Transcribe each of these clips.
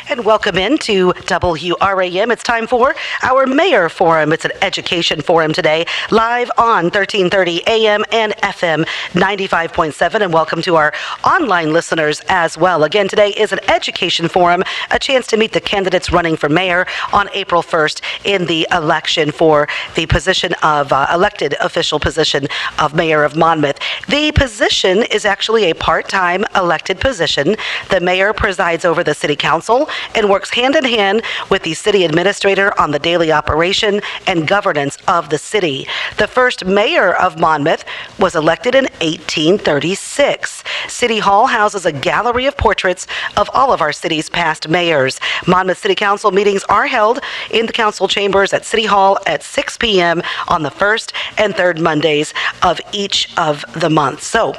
And welcome into WRAM. It's time for our Mayor Forum. It's an education forum today, live on 1330 AM and FM 95.7. And welcome to our online listeners as well. Again, today is an education forum, a chance to meet the candidates running for mayor on April 1st in the election for the position of elected official position of mayor of Monmouth. The position is actually a part-time elected position. The mayor presides over the city council and works hand in hand with the city administrator on the daily operation and governance of the city. The first mayor of Monmouth was elected in 1836. City Hall houses a gallery of portraits of all of our city's past mayors. Monmouth City Council meetings are held in the council chambers at City Hall at 6 p.m. on the first and third Mondays of each of the months. So,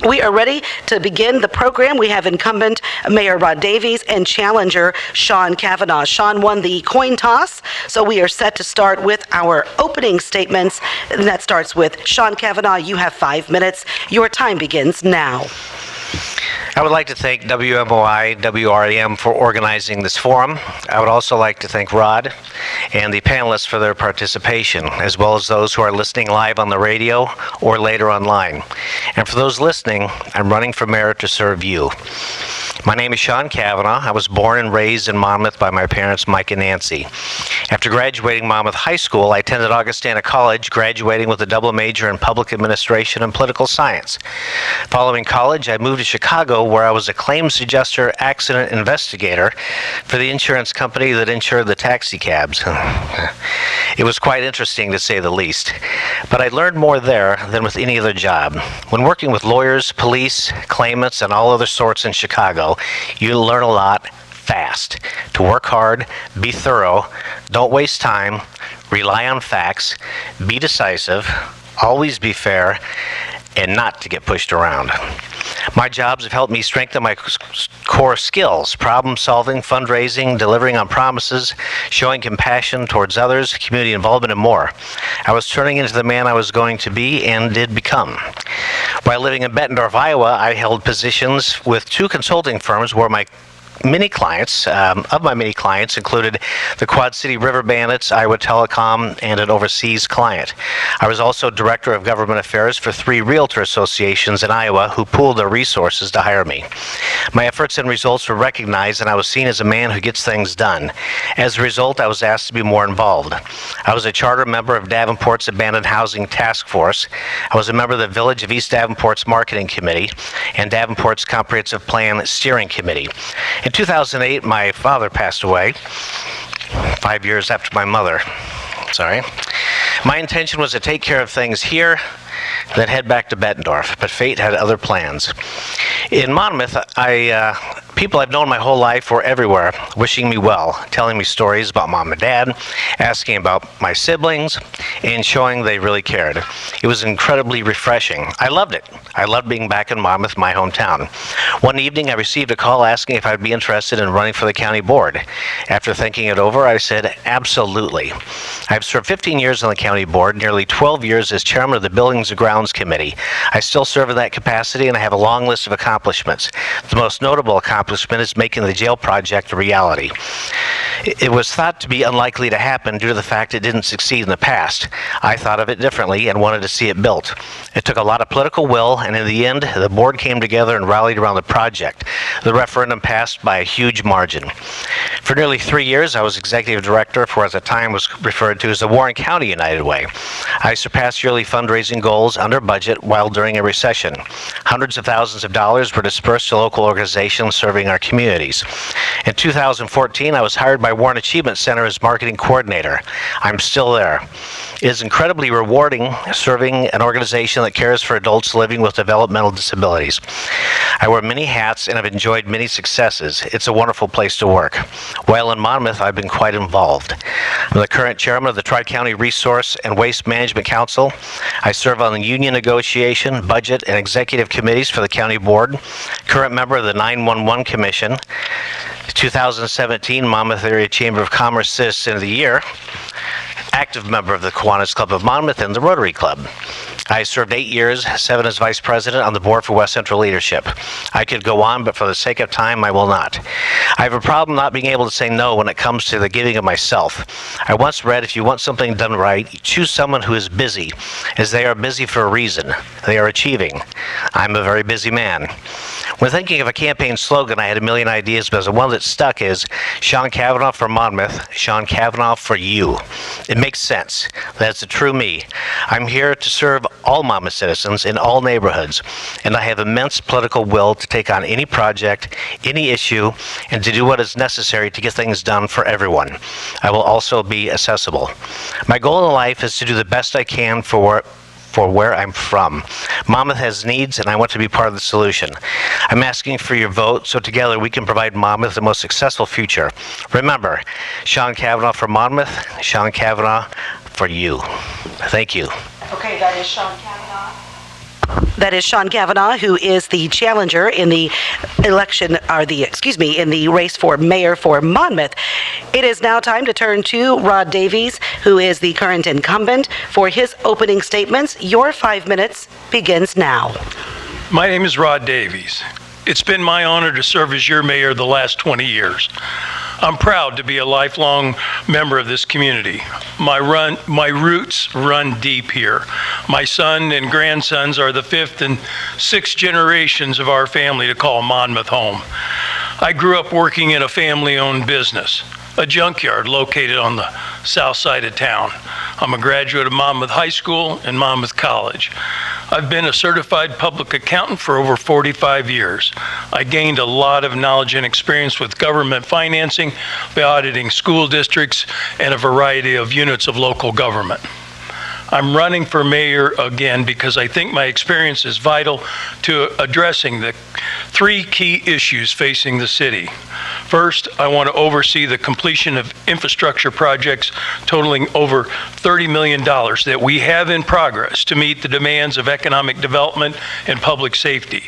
we are ready to begin the program. We have incumbent Mayor Davies and challenger Sean Cavanaugh. Sean won the coin toss, so we are set to start with our opening statements. And that starts with Sean Cavanaugh. You have 5 minutes. Your time begins now. I would like to thank WMOI, WRAM for organizing this forum. I would also like to thank Rod and the panelists for their participation, as well as those who are listening live on the radio or later online. And for those listening, I'm running for mayor to serve you. My name is Sean Cavanaugh. I was born and raised in Monmouth by my parents, Mike and Nancy. After graduating Monmouth High School, I attended Augustana College, graduating with a double major in public administration and political science. Following college, I moved to Chicago, where I was a claims adjuster accident investigator for the insurance company that insured the taxi cabs. It was quite interesting, to say the least. But I learned more there than with any other job. When working with lawyers, police, claimants, and all other sorts in Chicago, you learn a lot fast. To work hard, be thorough, don't waste time, rely on facts, be decisive, always be fair, and not to get pushed around. My jobs have helped me strengthen my core skills: problem solving, fundraising, delivering on promises, showing compassion towards others, community involvement, and more. I was turning into the man I was going to be and did become. While living in Bettendorf, Iowa, I held positions with 2 consulting firms where my many clients included the Quad City River Bandits, Iowa Telecom, and an overseas client. I was also director of government affairs for 3 realtor associations in Iowa who pooled their resources to hire me. My efforts and results were recognized, and I was seen as a man who gets things done. As a result, I was asked to be more involved. I was a charter member of Davenport's Abandoned Housing Task Force. I was a member of the Village of East Davenport's Marketing Committee and Davenport's Comprehensive Plan Steering Committee. In 2008, my father passed away, 5 years after my mother. My intention was to take care of things here, then head back to Bettendorf, but fate had other plans. In Monmouth, people I've known my whole life were everywhere, wishing me well, telling me stories about mom and dad, asking about my siblings, and showing they really cared. It was incredibly refreshing. I loved it. I loved being back in Monmouth, my hometown. One evening, I received a call asking if I'd be interested in running for the county board. After thinking it over, I said, absolutely. I've served 15 years on the county board, nearly 12 years as chairman of the Buildings and Grounds Committee. I still serve in that capacity, and I have a long list of accomplishments. The most notable accomplishment is making the jail project a reality. It was thought to be unlikely to happen due to the fact it didn't succeed in the past. I thought of it differently and wanted to see it built. It took a lot of political will, and in the end, the board came together and rallied around the project. The referendum passed by a huge margin. For nearly 3 years, I was executive director for what at the time was referred to as the Warren County United Way. I surpassed yearly fundraising goals under budget while during a recession. Hundreds of thousands of dollars were dispersed to local organizations serving our communities. In 2014, I was hired by Warren Achievement Center as marketing coordinator. I'm still there. It is incredibly rewarding serving an organization that cares for adults living with developmental disabilities. I wear many hats and have enjoyed many successes. It's a wonderful place to work. While in Monmouth, I've been quite involved. I'm the current chairman of the Tri-County Resource and Waste Management Council. I serve on the union negotiation, budget, and executive committees for the county board. Current member of the 911 Commission. 2017 Monmouth Area Chamber of Commerce Citizen of the Year. Active member of the Kiwanis Club of Monmouth and the Rotary Club. I served 8 years, 7 as vice president on the board for West Central Leadership. I could go on, but for the sake of time, I will not. I have a problem not being able to say no when it comes to the giving of myself. I once read, if you want something done right, choose someone who is busy, as they are busy for a reason. They are achieving. I'm a very busy man. When thinking of a campaign slogan, I had a million ideas, but the one that stuck is Sean Cavanaugh for Monmouth, Sean Cavanaugh for you. It makes sense. That's the true me. I'm here to serve all Monmouth citizens in all neighborhoods, and I have immense political will to take on any project, any issue, and to do what is necessary to get things done for everyone. I will also be accessible. My goal in life is to do the best I can for where I'm from. Monmouth has needs, and I want to be part of the solution. I'm asking for your vote so together we can provide Monmouth the most successful future. Remember, Sean Cavanaugh for Monmouth, Sean Cavanaugh for you. Thank you. Okay, that is Sean Cavanaugh. That is Sean Cavanaugh, who is the challenger in the in the race for mayor for Monmouth. It is now time to turn to Rod Davies, who is the current incumbent, for his opening statements. Your 5 minutes begins now. My name is Rod Davies. It's been my honor to serve as your mayor the last 20 years. I'm proud to be a lifelong member of this community. My roots run deep here. My son and grandsons are the 5th and 6th generations of our family to call Monmouth home. I grew up working in a family-owned business, a junkyard located on the south side of town. I'm a graduate of Monmouth High School and Monmouth College. I've been a certified public accountant for over 45 years. I gained a lot of knowledge and experience with government financing by auditing school districts and a variety of units of local government. I'm running for mayor again because I think my experience is vital to addressing the 3 key issues facing the city. First, I want to oversee the completion of infrastructure projects totaling over $30 million that we have in progress to meet the demands of economic development and public safety.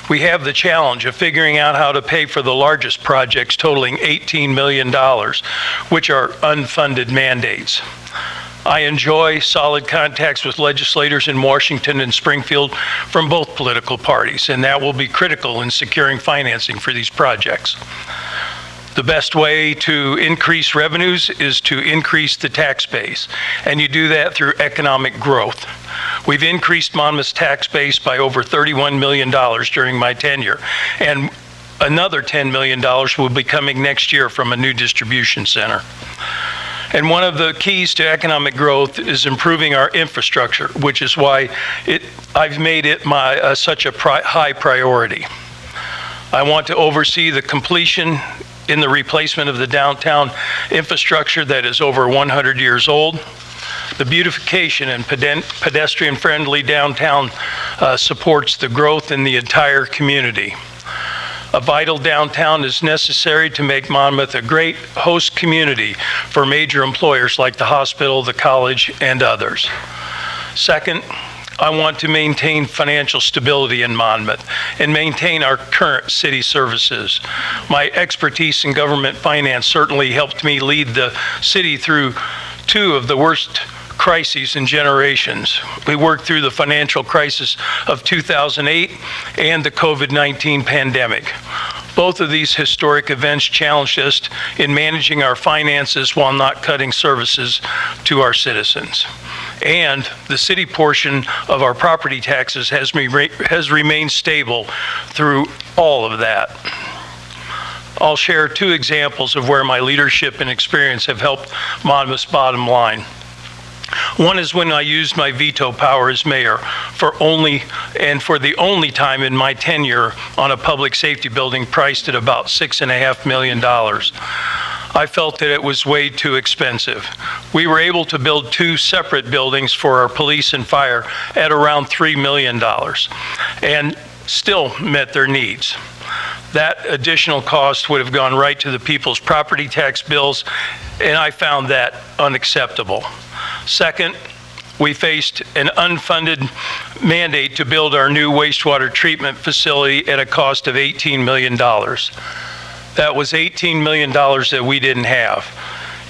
We have the challenge of figuring out how to pay for the largest projects totaling $18 million, which are unfunded mandates. I enjoy solid contacts with legislators in Washington and Springfield from both political parties, and that will be critical in securing financing for these projects. The best way to increase revenues is to increase the tax base, and you do that through economic growth. We've increased Monmouth's tax base by over $31 million during my tenure, and another $10 million will be coming next year from a new distribution center. And one of the keys to economic growth is improving our infrastructure, which is why I've made it such a high priority. I want to oversee the completion in the replacement of the downtown infrastructure that is over 100 years old. The beautification and pedestrian-friendly downtown supports the growth in the entire community. A vital downtown is necessary to make Monmouth a great host community for major employers like the hospital, the college, and others. Second, I want to maintain financial stability in Monmouth and maintain our current city services. My expertise in government finance certainly helped me lead the city through 2 of the worst crises in generations. We worked through the financial crisis of 2008 and the COVID-19 pandemic. Both of these historic events challenged us in managing our finances while not cutting services to our citizens. And the city portion of our property taxes has remained stable through all of that. I'll share 2 examples of where my leadership and experience have helped Monmouth's bottom line. One is when I used my veto power as mayor for the only time in my tenure on a public safety building priced at about $6.5 million. I felt that it was way too expensive. We were able to build 2 separate buildings for our police and fire at around $3 million and still met their needs. That additional cost would have gone right to the people's property tax bills, and I found that unacceptable. Second, we faced an unfunded mandate to build our new wastewater treatment facility at a cost of $18 million. That was $18 million that we didn't have.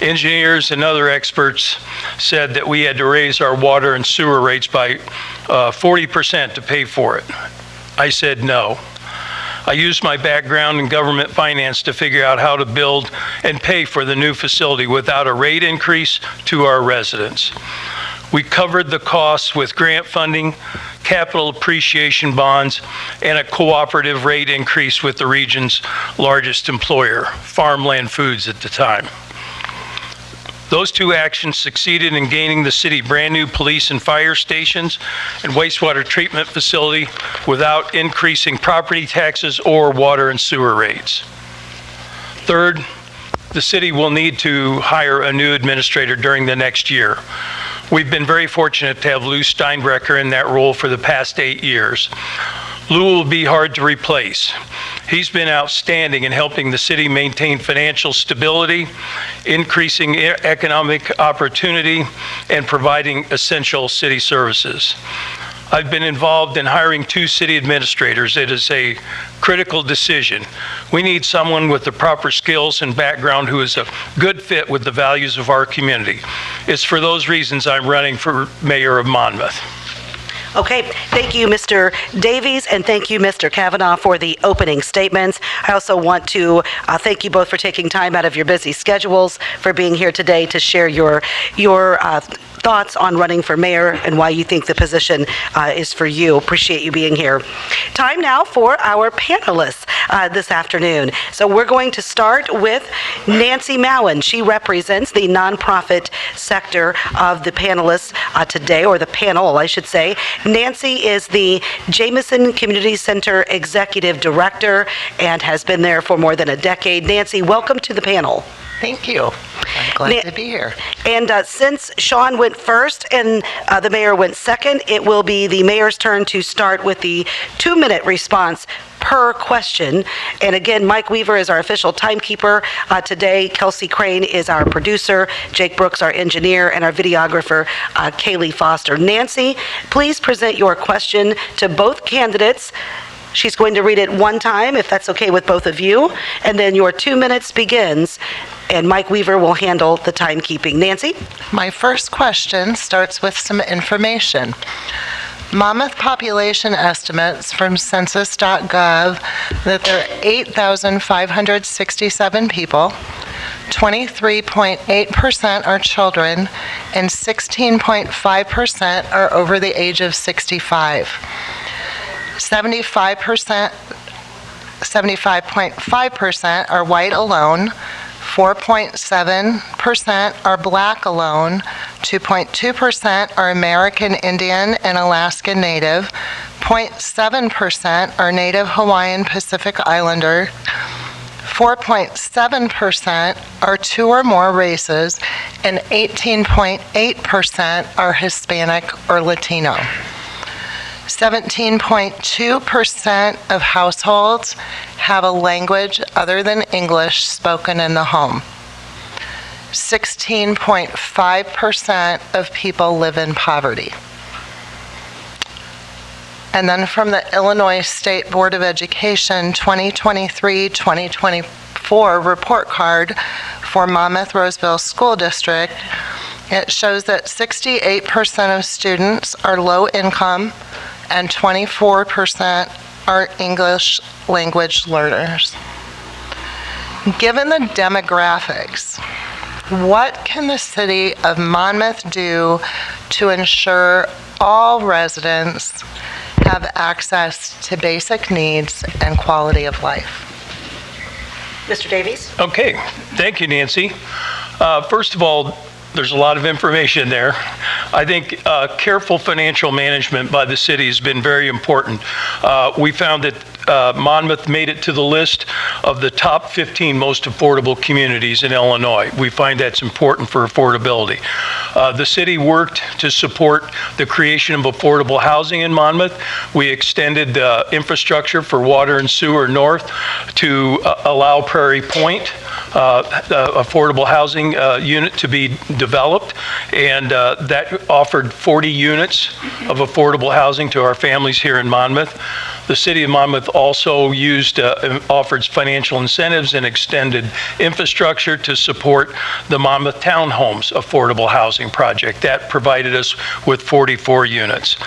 Engineers and other experts said that we had to raise our water and sewer rates by 40% to pay for it. I said no. I used my background in government finance to figure out how to build and pay for the new facility without a rate increase to our residents. We covered the costs with grant funding, capital appreciation bonds, and a cooperative rate increase with the region's largest employer, Farmland Foods at the time. Those two actions succeeded in gaining the city brand new police and fire stations and wastewater treatment facility without increasing property taxes or water and sewer rates. Third, the city will need to hire a new administrator during the next year. We've been very fortunate to have Lou Steinbrecher in that role for the past 8 years. Lou will be hard to replace. He's been outstanding in helping the city maintain financial stability, increasing economic opportunity, and providing essential city services. I've been involved in hiring 2 city administrators. It is a critical decision. We need someone with the proper skills and background who is a good fit with the values of our community. It's for those reasons I'm running for mayor of Monmouth. Okay, thank you, Mr. Davies, and thank you, Mr. Cavanaugh, for the opening statements. I also want to thank you both for taking time out of your busy schedules for being here today to share your thoughts on running for mayor and why you think the position is for you. Appreciate you being here. Time now for our panelists this afternoon. So we're going to start with Nancy Mowen. She represents the nonprofit sector of the panelists today, or the panel, I should say. Nancy is the Jamieson Community Center Executive Director and has been there for more than a decade. Nancy, welcome to the panel. Thank you. I'm glad to be here. And since Sean went first and the mayor went second, it will be the mayor's turn to start with the 2-minute response per question. And again, Mike Weaver is our official timekeeper today. Kelsey Crane is our producer. Jake Brooks, our engineer, and our videographer, Kaylee Foster. Nancy, please present your question to both candidates. She's going to read it one time, if that's okay with both of you, and then your 2 minutes begins, and Mike Weaver will handle the timekeeping. Nancy? My first question starts with some information. Monmouth population estimates from census.gov that there are 8,567 people, 23.8% are children, and 16.5% are over the age of 65. 75.5% are white alone, 4.7% are black alone, 2.2% are American Indian and Alaskan Native, 0.7% are Native Hawaiian Pacific Islander, 4.7% are 2 or more races, and 18.8% are Hispanic or Latino. 17.2% of households have a language other than English spoken in the home. 16.5% of people live in poverty. And then from the Illinois State Board of Education 2023-2024 report card for Monmouth Roseville School District, it shows that 68% of students are low income and 24% are English language learners. Given the demographics, what can the city of Monmouth do to ensure all residents have access to basic needs and quality of life? Mr. Davies? Okay, thank you, Nancy. First of all, there's a lot of information there. I think careful financial management by the city has been very important. We found that Monmouth made it to the list of the top 15 most affordable communities in Illinois. We find that's important for affordability. The city worked to support the creation of affordable housing in Monmouth. We extended the infrastructure for water and sewer north to allow Prairie Point, affordable housing unit, to be developed, and that offered 40 units of affordable housing to our families here in Monmouth. The City of Monmouth also offered financial incentives and extended infrastructure to support the Monmouth Townhomes Affordable Housing Project. That provided us with 44 units.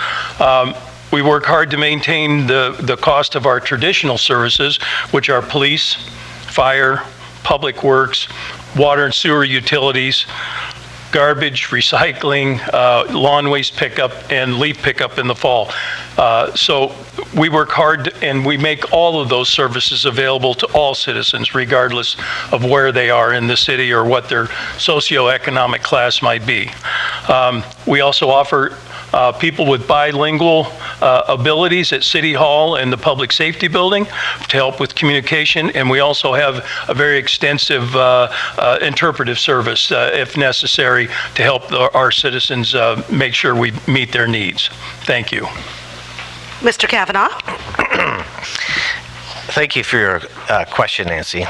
We work hard to maintain the cost of our traditional services, which are police, fire, public works, water and sewer utilities, garbage, recycling, lawn waste pickup, and leaf pickup in the fall. So we work hard and we make all of those services available to all citizens, regardless of where they are in the city or what their socioeconomic class might be. We also offer people with bilingual abilities at City Hall and the Public Safety Building to help with communication, and we also have a very extensive interpretive service if necessary to help our citizens make sure we meet their needs. Thank you. Mr. Cavanaugh? Thank you for your question, Nancy.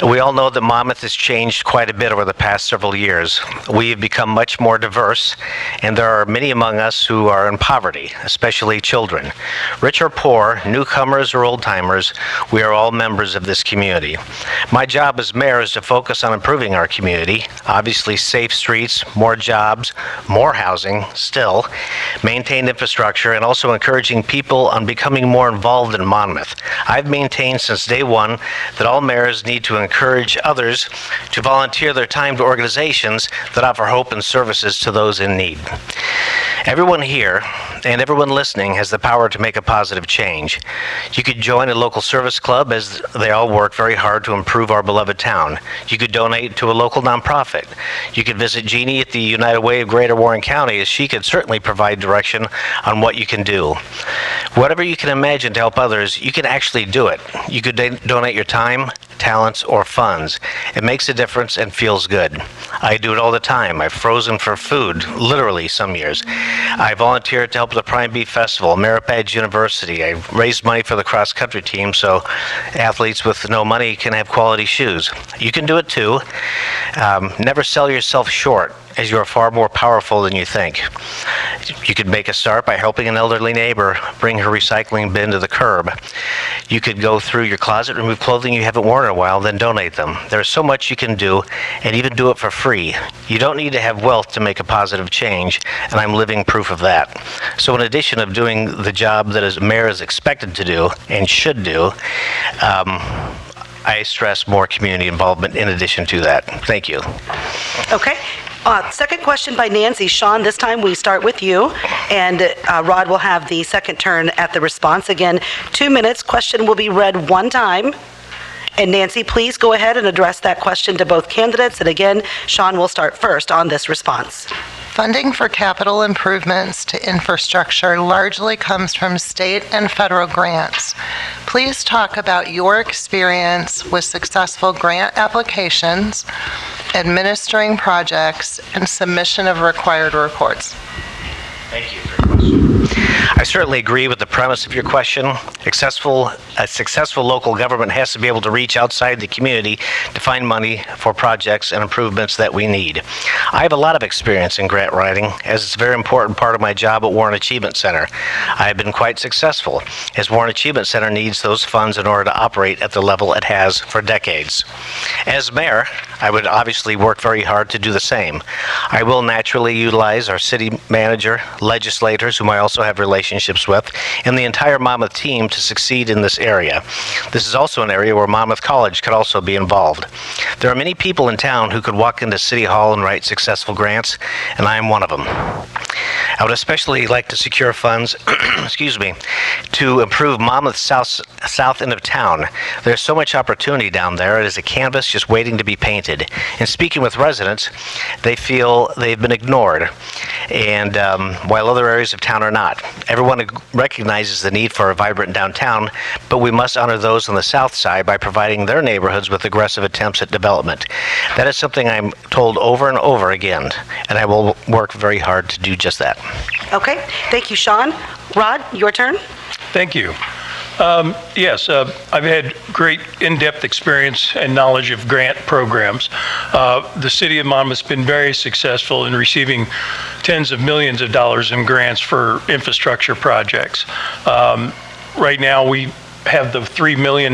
We all know that Monmouth has changed quite a bit over the past several years. We have become much more diverse, and there are many among us who are in poverty, especially children. Rich or poor, newcomers or old-timers, we are all members of this community. My job as mayor is to focus on improving our community, obviously safe streets, more jobs, more housing, still, maintained infrastructure, and also encouraging people on becoming more involved in Monmouth. I've maintained since day one that all mayors need to encourage others to volunteer their time to organizations that offer hope and services to those in need. Everyone here and everyone listening has the power to make a positive change. You could join a local service club, as they all work very hard to improve our beloved town. You could donate to a local nonprofit. You could visit Jeannie at the United Way of Greater Warren County, as she could certainly provide direction on what you can do. Whatever you can imagine to help others, you can actually do it. You could donate your time, talents, or funds. It makes a difference and feels good. I do it all the time. I've frozen for food, literally some years. I volunteered to help the Prime Beef Festival, Merit Badge University. I raised money for the cross-country team so athletes with no money can have quality shoes. You can do it too. Never sell yourself short, as you are far more powerful than you think. You could make a start by helping an elderly neighbor bring her recycling bin to the curb. You could go through your closet, remove clothing you haven't worn in a while, then donate them. There's so much you can do, and even do it for free. You don't need to have wealth to make a positive change, and I'm living proof of that. So in addition of doing the job that a mayor is expected to do and should do, I stress more community involvement in addition to that. Thank you. Okay. Second question by Nancy. Sean, this time we start with you, and Rod will have the second turn at the response. Again, 2 minutes. Question will be read one time. And Nancy, please go ahead and address that question to both candidates. And again, Sean will start first on this response. Funding for capital improvements to infrastructure largely comes from state and federal grants. Please talk about your experience with successful grant applications, administering projects, and submission of required reports. Thank you for your question. I certainly agree with the premise of your question. A successful local government has to be able to reach outside the community to find money for projects and improvements that we need. I have a lot of experience in grant writing, as it's a very important part of my job at Warren Achievement Center. I have been quite successful, as Warren Achievement Center needs those funds in order to operate at the level it has for decades. As mayor, I would obviously work very hard to do the same. I will naturally utilize our city manager, legislators, whom I also have relationships with, and the entire Monmouth team to succeed in this area. This is also an area where Monmouth College could also be involved. There are many people in town who could walk into City Hall and write successful grants, and I am one of them. I would especially like to secure funds, to improve Monmouth's south end of town. There's so much opportunity down there. It is a canvas just waiting to be painted. And speaking with residents, they feel they've been ignored, and while other areas of town are not. Everyone recognizes the need for a vibrant downtown, but we must honor those on the south side by providing their neighborhoods with aggressive attempts at development. That is something I'm told over and over again, and I will work very hard to do just that. Okay. Thank you, Sean. Rod, your turn. Thank you. Yes, I've had great in-depth experience and knowledge of grant programs. The City of Monmouth's been very successful in receiving tens of millions of dollars in grants for infrastructure projects. Right now, we have the $3 million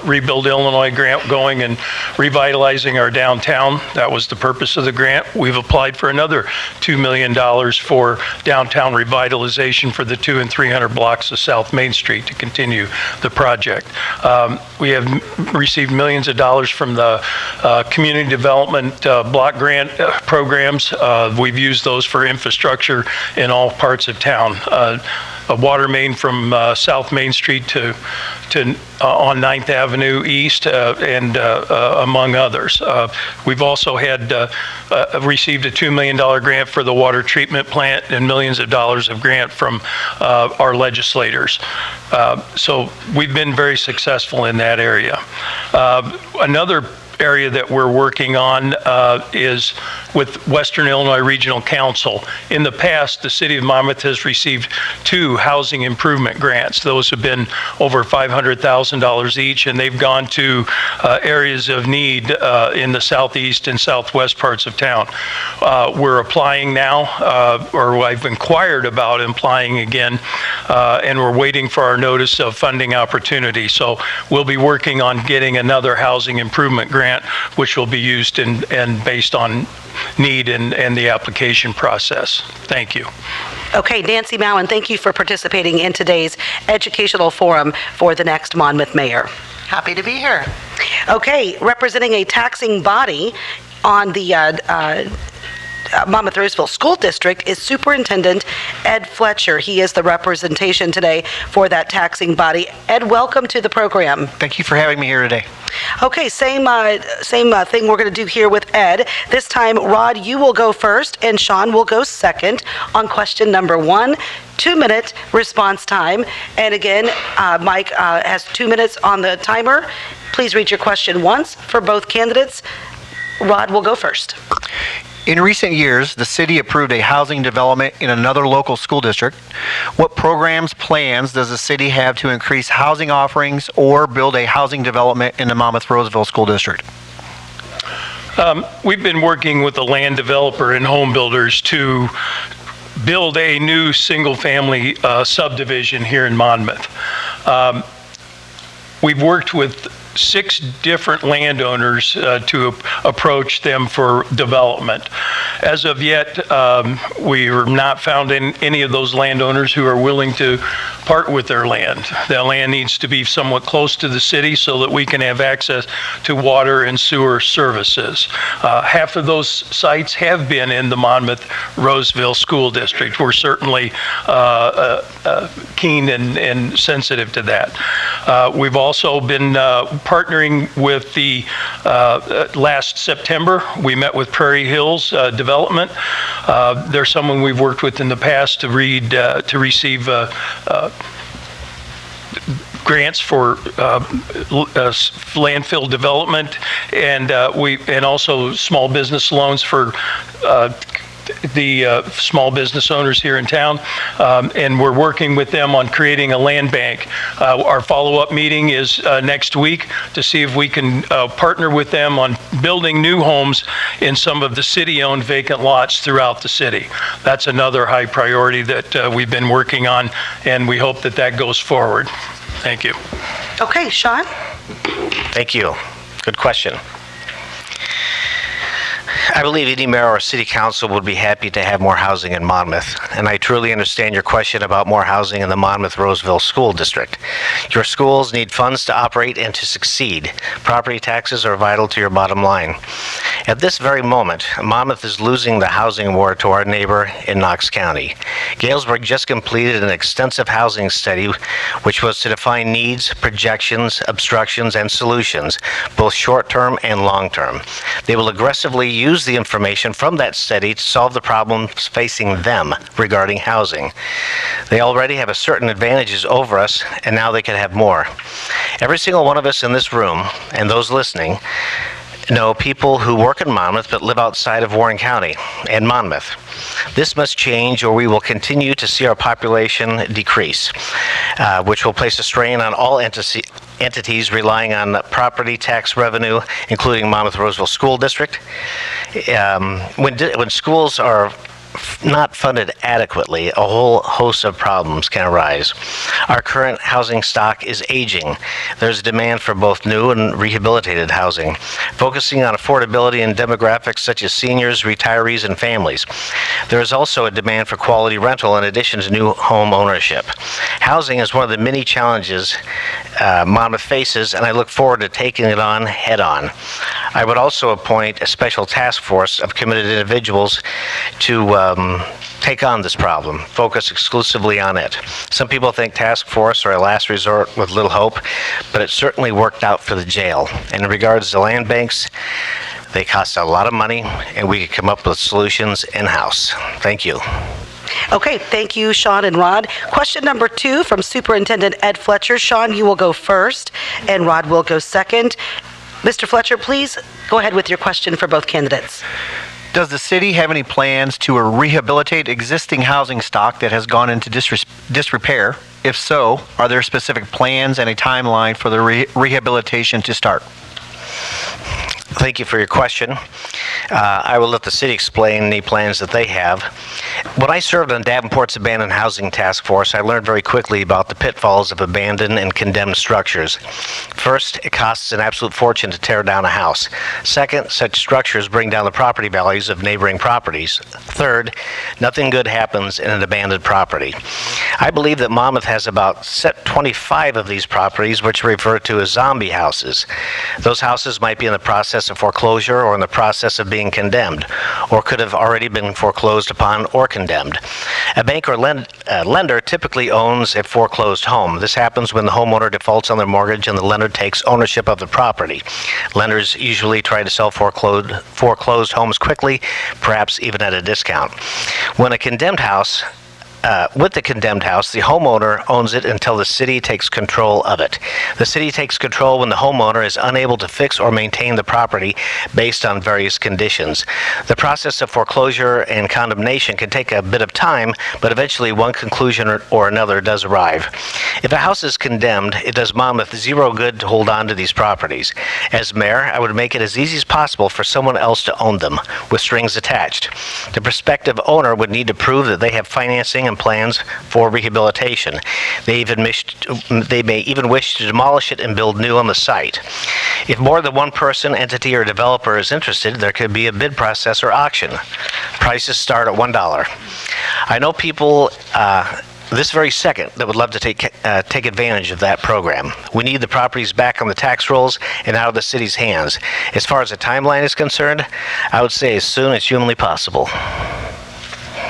Rebuild Illinois grant going and revitalizing our downtown. That was the purpose of the grant. We've applied for another $2 million for downtown revitalization for the 200 and 300 blocks of South Main Street to continue the project. We have received millions of dollars from the community development block grant programs. We've used those for infrastructure in all parts of town. A water main from South Main Street to on 9th Avenue East and among others. We've also had received a $2 million grant for the water treatment plant and millions of dollars of grant from our legislators. So we've been very successful in that area. Another area that we're working on is with Western Illinois Regional Council. In the past, the City of Monmouth has received 2 housing improvement grants. Those have been over $500,000 each, and they've gone to areas of need in the southeast and southwest parts of town. We're applying now, or I've inquired about applying again, and we're waiting for our notice of funding opportunity. So we'll be working on getting another housing improvement grant, which will be used and based on need and the application process. Thank you. Okay, Nancy Mowen, thank you for participating in today's educational forum for the next Monmouth mayor. Happy to be here. Okay, representing a taxing body on the Monmouth Roseville School District is Superintendent Ed Fletcher. He is the representation today for that taxing body. Ed, welcome to the program. Thank you for having me here today. Okay, same thing we're going to do here with Ed. This time, Rod, you will go first, and Sean will go second on question number 1. 2-minute response time. And again, Mike has 2 minutes on the timer. Please read your question once for both candidates. Rod will go first. In recent years, the city approved a housing development in another local school district. What programs, plans does the city have to increase housing offerings or build a housing development in the Monmouth Roseville School District? We've been working with the land developer and home builders to build a new single-family subdivision here in Monmouth. We've worked with 6 different landowners to approach them for development. As of yet, we have not found any of those landowners who are willing to part with their land. That land needs to be somewhat close to the city so that we can have access to water and sewer services. Half of those sites have been in the Monmouth Roseville School District. We're certainly keen and sensitive to that. We've also been partnering with the last September, we met with Prairie Hills Development. They're someone we've worked with in the past to receive grants for landfill development and also small business loans for the small business owners here in town, and we're working with them on creating a land bank. Our follow-up meeting is next week to see if we can partner with them on building new homes in some of the city-owned vacant lots throughout the city. That's another high priority that we've been working on, and we hope that that goes forward. Thank you. Okay, Sean? Thank you. Good question. I believe any mayor or city council would be happy to have more housing in Monmouth, and I truly understand your question about more housing in the Monmouth Roseville School District. Your schools need funds to operate and to succeed. Property taxes are vital to your bottom line. At this very moment, Monmouth is losing the housing war to our neighbor in Knox County. Galesburg just completed an extensive housing study which was to define needs, projections, obstructions, and solutions, both short-term and long-term. They will aggressively use the information from that study to solve the problems facing them regarding housing. They already have a certain advantages over us, and now they can have more. Every single one of us in this room, and those listening, know people who work in Monmouth but live outside of Warren County and Monmouth. This must change, or we will continue to see our population decrease, which will place a strain on all entities relying on property tax revenue, including Monmouth Roseville School District. When schools are not funded adequately, a whole host of problems can arise. Our current housing stock is aging. There's a demand for both new and rehabilitated housing, focusing on affordability and demographics such as seniors, retirees, and families. There is also a demand for quality rental in addition to new home ownership. Housing is one of the many challenges Monmouth faces, and I look forward to taking it on head on. I would also appoint a special task force of committed individuals to take on this problem, focus exclusively on it. Some people think task force are a last resort with little hope, but it certainly worked out for the jail. And in regards to land banks, they cost a lot of money, and we could come up with solutions in-house. Thank you. Okay, thank you, Sean and Rod. Question number 2 from Superintendent Ed Fletcher. Sean, you will go first, and Rod will go second. Mr. Fletcher, please go ahead with your question for both candidates. Does the city have any plans to rehabilitate existing housing stock that has gone into disrepair? If so, are there specific plans and a timeline for the rehabilitation to start? Thank you for your question. I will let the city explain any plans that they have. When I served on Davenport's Abandoned Housing Task Force, I learned very quickly about the pitfalls of abandoned and condemned structures. First, it costs an absolute fortune to tear down a house. Second, such structures bring down the property values of neighboring properties. Third, nothing good happens in an abandoned property. I believe that Monmouth has about 25 of these properties, which are referred to as zombie houses. Those houses might be in the process of foreclosure or in the process of being condemned, or could have already been foreclosed upon or condemned. A bank or lender typically owns a foreclosed home. This happens when the homeowner defaults on their mortgage and the lender takes ownership of the property. Lenders usually try to sell foreclosed homes quickly, perhaps even at a discount. With the condemned house, the homeowner owns it until the city takes control of it. The city takes control when the homeowner is unable to fix or maintain the property based on various conditions. The process of foreclosure and condemnation can take a bit of time, but eventually one conclusion or another does arrive. If a house is condemned, it does Monmouth zero good to hold on to these properties. As mayor, I would make it as easy as possible for someone else to own them, with strings attached. The prospective owner would need to prove that they have financing and plans for rehabilitation. They may even wish to demolish it and build new on the site. If more than one person, entity, or developer is interested, there could be a bid process or auction. Prices start at $1. I know people this very second that would love to take advantage of that program. We need the properties back on the tax rolls and out of the city's hands. As far as the timeline is concerned, I would say as soon as humanly possible.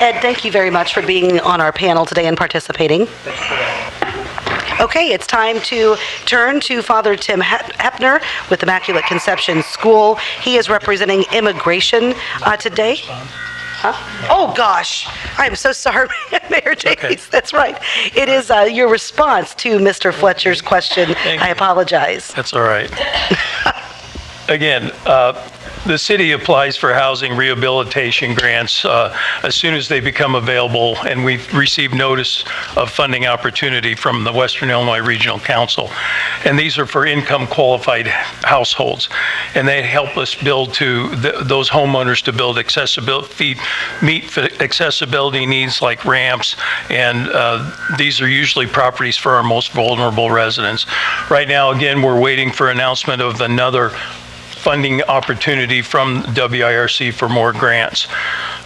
Ed, thank you very much for being on our panel today and participating. Okay, it's time to turn to Father Tim Hepner with Immaculate Conception School. He is representing immigration today. Huh? Oh, gosh. I'm so sorry, Mayor Davies. Okay. That's right. It is your response to Mr. Fletcher's question. I apologize. That's all right. Again, the city applies for housing rehabilitation grants as soon as they become available, and we've received notice of funding opportunity from the Western Illinois Regional Council. And these are for income-qualified households, and they help us build to those homeowners to build meet accessibility needs like ramps, and these are usually properties for our most vulnerable residents. Right now, again, we're waiting for announcement of another funding opportunity from WIRC for more grants.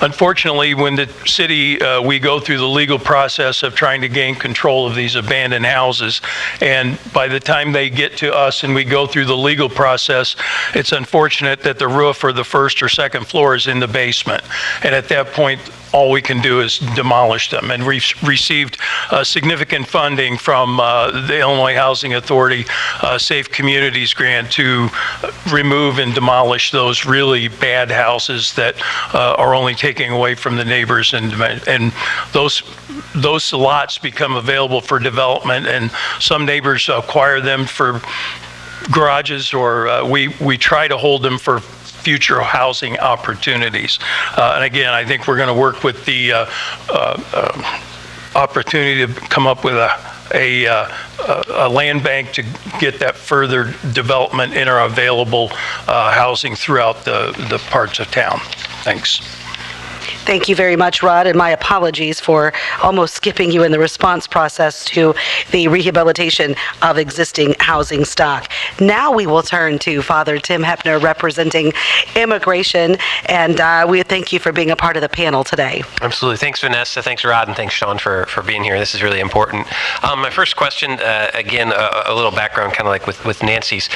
Unfortunately, when the city, we go through the legal process of trying to gain control of these abandoned houses, and by the time they get to us and we go through the legal process, it's unfortunate that the roof or the first or second floor is in the basement. And at that point, all we can do is demolish them. And we've received significant funding from the Illinois Housing Authority Safe Communities Grant to remove and demolish those really bad houses that are only taking away from the neighbors, and those lots become available for development, and some neighbors acquire them for garages, or we try to hold them for future housing opportunities. And again, I think we're going to work with the opportunity to come up with a land bank to get that further development in our available housing throughout the parts of town. Thanks. Thank you very much, Rod, and my apologies for almost skipping you in the response process to the rehabilitation of existing housing stock. Now we will turn to Father Tim Hepner representing immigration, and we thank you for being a part of the panel today. Absolutely. Thanks, Vanessa. Thanks, Rod, and thanks, Sean, for being here. This is really important. My first question, again, a little background, kind of like with Nancy's.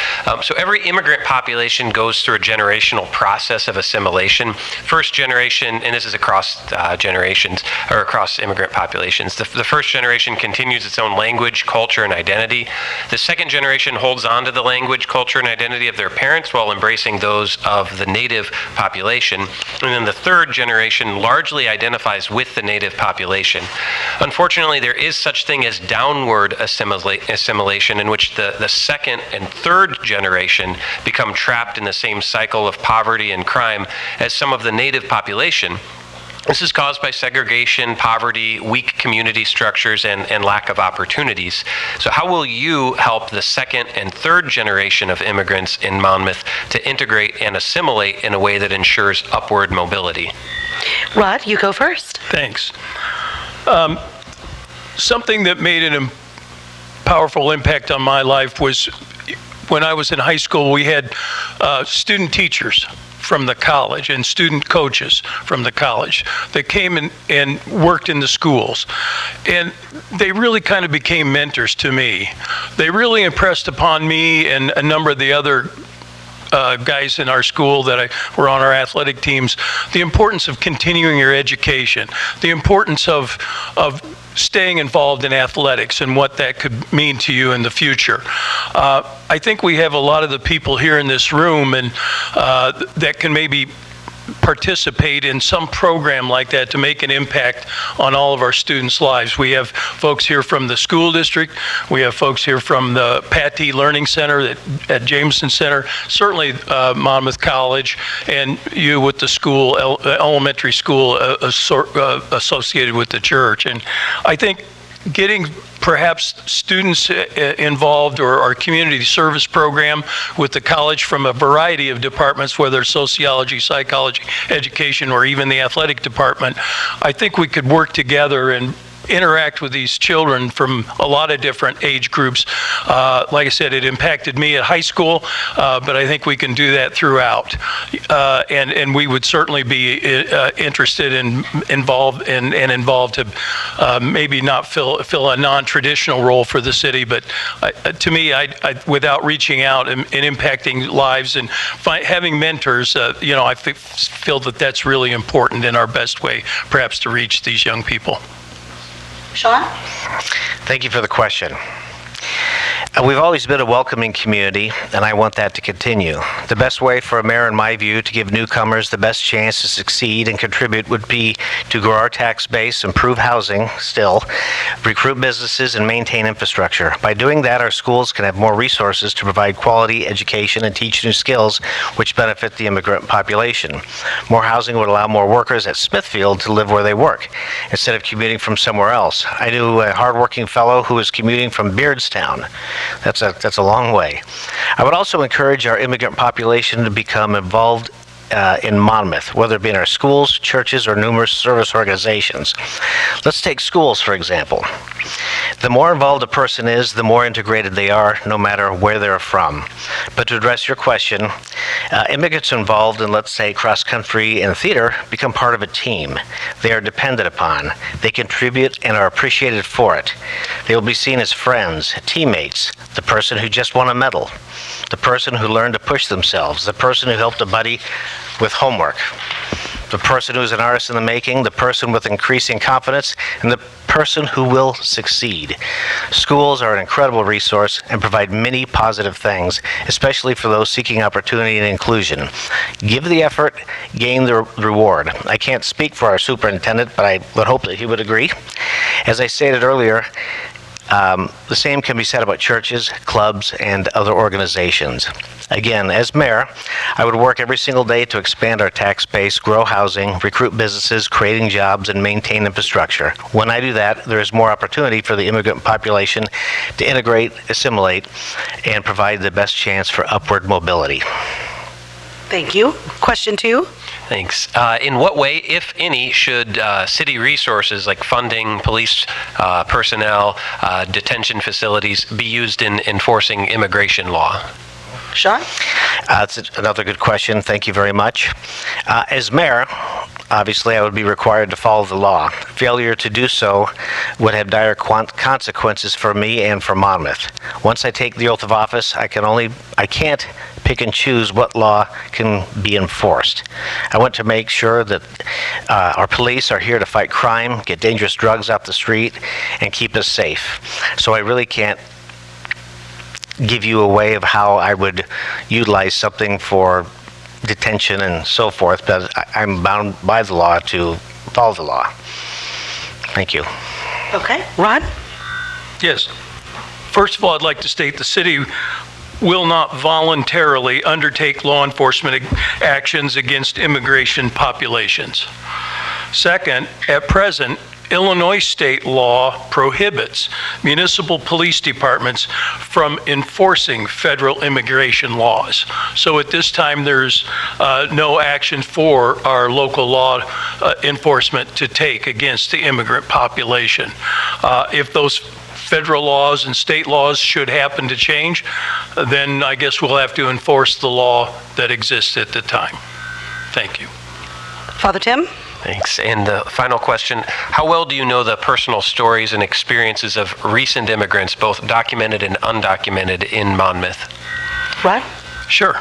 So every immigrant population goes through a generational process of assimilation. First generation, and this is across generations, or across immigrant populations. The first generation continues its own language, culture, and identity. The second generation holds on to the language, culture, and identity of their parents while embracing those of the native population. And then the third generation largely identifies with the native population. Unfortunately, there is such thing as downward assimilation, in which the second and third generation become trapped in the same cycle of poverty and crime as some of the native population. This is caused by segregation, poverty, weak community structures, and lack of opportunities. So how will you help the second and third generation of immigrants in Monmouth to integrate and assimilate in a way that ensures upward mobility? Rod, you go first. Thanks. Something that made a powerful impact on my life was when I was in high school. We had student teachers from the college and student coaches from the college that came and worked in the schools. And they really kind of became mentors to me. They really impressed upon me and a number of the other guys in our school that were on our athletic teams the importance of continuing your education, the importance of staying involved in athletics and what that could mean to you in the future. I think we have a lot of the people here in this room and that can maybe participate in some program like that to make an impact on all of our students' lives. We have folks here from the school district. We have folks here from the Patty Learning Center at Jamieson Center, certainly Monmouth College, and you with the school, elementary school associated with the church. And I think getting perhaps students involved or our community service program with the college from a variety of departments, whether it's sociology, psychology, education, or even the athletic department, I think we could work together and interact with these children from a lot of different age groups. Like I said, it impacted me at high school, but I think we can do that throughout. And we would certainly be interested and involved to maybe not fill a non-traditional role for the city, but to me, I without reaching out and impacting lives and having mentors, I feel that that's really important in our best way, perhaps, to reach these young people. Sean? Thank you for the question. We've always been a welcoming community, and I want that to continue. The best way for a mayor, in my view, to give newcomers the best chance to succeed and contribute would be to grow our tax base, improve housing still, recruit businesses, and maintain infrastructure. By doing that, our schools can have more resources to provide quality education and teach new skills which benefit the immigrant population. More housing would allow more workers at Smithfield to live where they work instead of commuting from somewhere else. I knew a hardworking fellow who was commuting from Beardstown. That's a long way. I would also encourage our immigrant population to become involved in Monmouth, whether it be in our schools, churches, or numerous service organizations. Let's take schools, for example. The more involved a person is, the more integrated they are, no matter where they're from. But to address your question, immigrants involved in, let's say, cross-country and theater become part of a team. They are depended upon. They contribute and are appreciated for it. They will be seen as friends, teammates, the person who just won a medal, the person who learned to push themselves, the person who helped a buddy with homework, the person who's an artist in the making, the person with increasing confidence, and the person who will succeed. Schools are an incredible resource and provide many positive things, especially for those seeking opportunity and inclusion. Give the effort, gain the reward. I can't speak for our superintendent, but I would hope that he would agree. As I stated earlier, the same can be said about churches, clubs, and other organizations. Again, as mayor, I would work every single day to expand our tax base, grow housing, recruit businesses, creating jobs, and maintain infrastructure. When I do that, there is more opportunity for the immigrant population to integrate, assimilate, and provide the best chance for upward mobility. Thank you. Question 2? Thanks. In what way, if any, should city resources like funding, police personnel, detention facilities be used in enforcing immigration law? Sean? That's another good question. Thank you very much. As mayor, obviously I would be required to follow the law. Failure to do so would have dire consequences for me and for Monmouth. Once I take the oath of office, I can't pick and choose what law can be enforced. I want to make sure that our police are here to fight crime, get dangerous drugs off the street, and keep us safe. So I really can't give you a way of how I would utilize something for detention and so forth, but I'm bound by the law to follow the law. Thank you. Okay. Rod? Yes. First of all, I'd like to state the city will not voluntarily undertake law enforcement actions against immigration populations. Second, at present, Illinois state law prohibits municipal police departments from enforcing federal immigration laws. So at this time, there's no action for our local law enforcement to take against the immigrant population. If those federal laws and state laws should happen to change, then I guess we'll have to enforce the law that exists at the time. Thank you. Father Tim? Thanks. And the final question, how well do you know the personal stories and experiences of recent immigrants, both documented and undocumented, in Monmouth? Rod? Sure.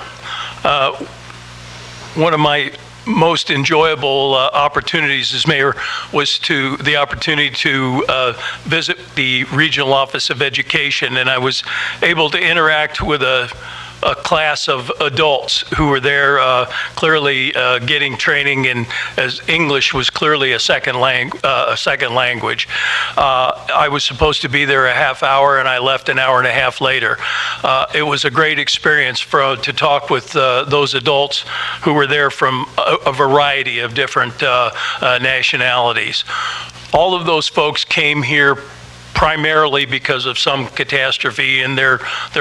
One of my most enjoyable opportunities as mayor was the opportunity to visit the Regional Office of Education, and I was able to interact with a class of adults who were there clearly getting training in, as English was clearly a second language. I was supposed to be there a half hour and I left an hour and a half later. It was a great experience to talk with those adults who were there from a variety of different nationalities. All of those folks came here primarily because of some catastrophe in their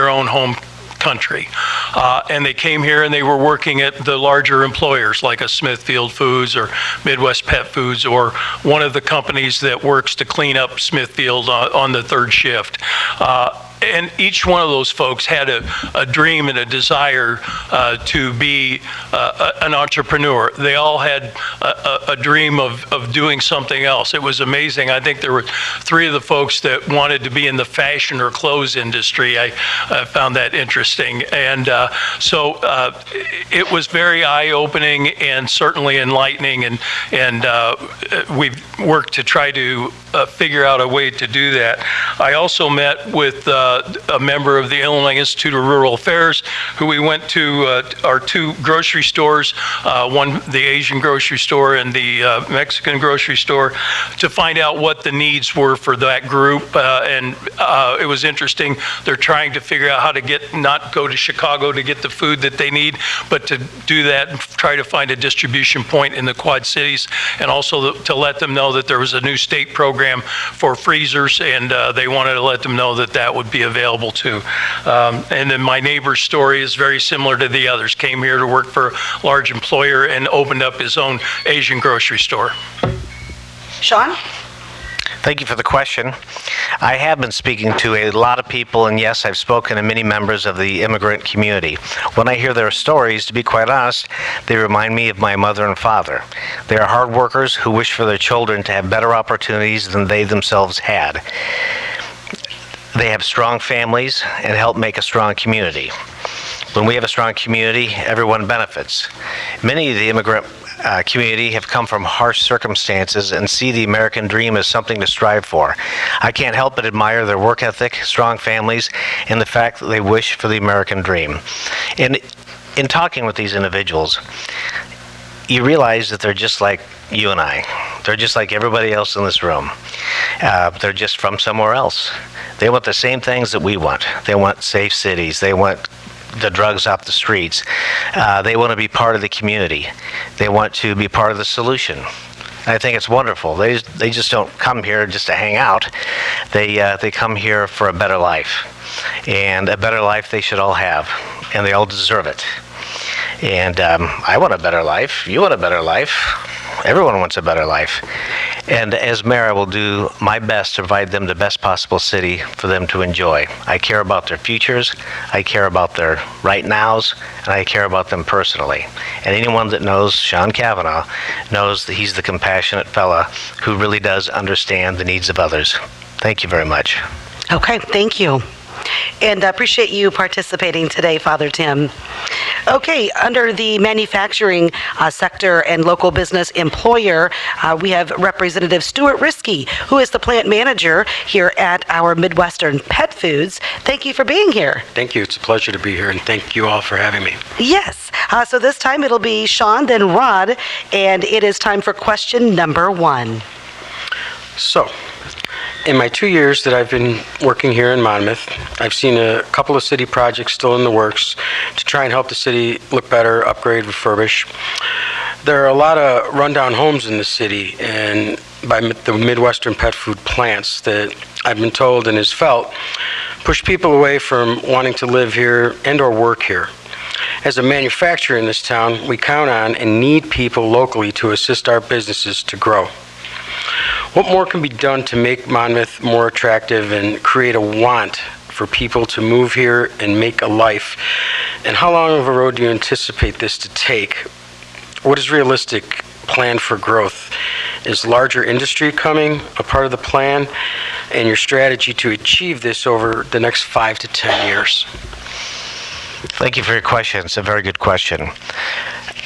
own home country. And they came here and they were working at the larger employers like a Smithfield Foods or Midwest Pet Foods or one of the companies that works to clean up Smithfield on the third shift. And each one of those folks had a dream and a desire to be an entrepreneur. They all had a dream of doing something else. It was amazing. I think there were 3 of the folks that wanted to be in the fashion or clothes industry. I found that interesting. And so it was very eye-opening and certainly enlightening. And we've worked to try to figure out a way to do that. I also met with a member of the Illinois Institute of Rural Affairs, who we went to our 2 grocery stores, one the Asian grocery store and the Mexican grocery store, to find out what the needs were for that group. And it was interesting. They're trying to figure out how to not go to Chicago to get the food that they need, but to do that and try to find a distribution point in the Quad Cities, and also to let them know that there was a new state program for freezers, and they wanted to let them know that that would be available too. And then my neighbor's story is very similar to the others. Came here to work for a large employer and opened up his own Asian grocery store. Sean? Thank you for the question. I have been speaking to a lot of people, and yes, I've spoken to many members of the immigrant community. When I hear their stories, to be quite honest, they remind me of my mother and father. They are hard workers who wish for their children to have better opportunities than they themselves had. They have strong families and help make a strong community. When we have a strong community, everyone benefits. Many of the immigrant community have come from harsh circumstances and see the American dream as something to strive for. I can't help but admire their work ethic, strong families, and the fact that they wish for the American dream. And in talking with these individuals, you realize that they're just like you and I. They're just like everybody else in this room. They're just from somewhere else. They want the same things that we want. They want safe cities. They want the drugs off the streets. They want to be part of the community. They want to be part of the solution. And I think it's wonderful. They just don't come here just to hang out. They come here for a better life. And a better life they should all have. And they all deserve it. And I want a better life. You want a better life. Everyone wants a better life. And as mayor, I will do my best to provide them the best possible city for them to enjoy. I care about their futures, I care about their right nows, and I care about them personally. And anyone that knows Sean Cavanaugh knows that he's the compassionate fella who really does understand the needs of others. Thank you very much. Okay, thank you. And I appreciate you participating today, Father Tim. Okay, under the manufacturing sector and local business employer, we have Representative Stewart Riske, who is the plant manager here at our Midwestern Pet Foods. Thank you for being here. Thank you. It's a pleasure to be here, and thank you all for having me. Yes. So this time it'll be Sean, then Rod, and it is time for question number 1. So, in my 2 years that I've been working here in Monmouth, I've seen a couple of city projects still in the works to try and help the city look better, upgrade, refurbish. There are a lot of rundown homes in the city, and by the Midwestern pet food plants that I've been told and has felt push people away from wanting to live here and or work here. As a manufacturer in this town, we count on and need people locally to assist our businesses to grow. What more can be done to make Monmouth more attractive and create a want for people to move here and make a life? And how long of a road do you anticipate this to take? What is realistic plan for growth? Is larger industry coming a part of the plan, and your strategy to achieve this over the next 5 to 10 years? Thank you for your question. It's a very good question.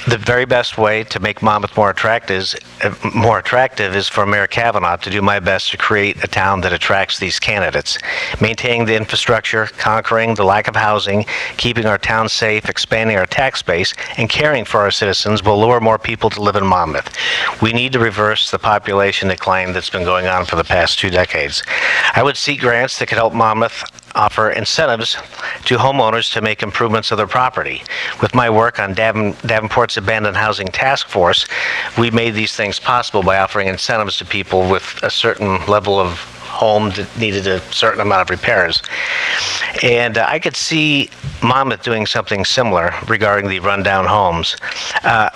The very best way to make Monmouth more attractive is for Mayor Cavanaugh to do my best to create a town that attracts these candidates. Maintaining the infrastructure, conquering the lack of housing, keeping our town safe, expanding our tax base, and caring for our citizens will lure more people to live in Monmouth. We need to reverse the population decline that's been going on for the past 2 decades. I would seek grants that could help Monmouth offer incentives to homeowners to make improvements of their property. With my work on Davenport's Abandoned Housing Task Force, we made these things possible by offering incentives to people with a certain level of home that needed a certain amount of repairs. And I could see Monmouth doing something similar regarding the rundown homes.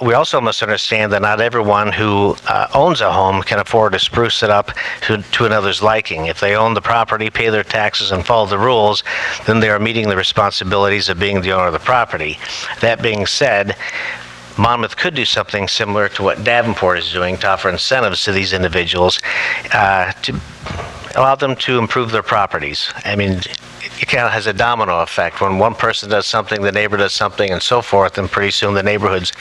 We also must understand that not everyone who owns a home can afford to spruce it up to another's liking. If they own the property, pay their taxes, and follow the rules, then they are meeting the responsibilities of being the owner of the property. That being said, Monmouth could do something similar to what Davenport is doing to offer incentives to these individuals to allow them to improve their properties. I mean, it kind of has a domino effect. When one person does something, the neighbor does something, and so forth, and pretty soon the neighborhood's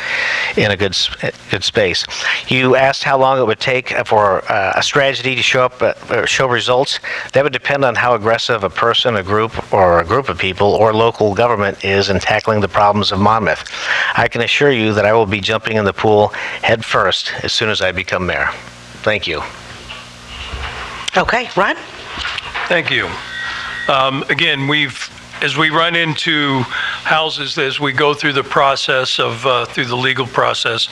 in a good space. You asked how long it would take for a strategy to show results. That would depend on how aggressive a person, a group of people, or local government is in tackling the problems of Monmouth. I can assure you that I will be jumping in the pool head first as soon as I become mayor. Thank you. Okay, Rod? Thank you. Again, as we run into houses, as we go through the process through the legal process,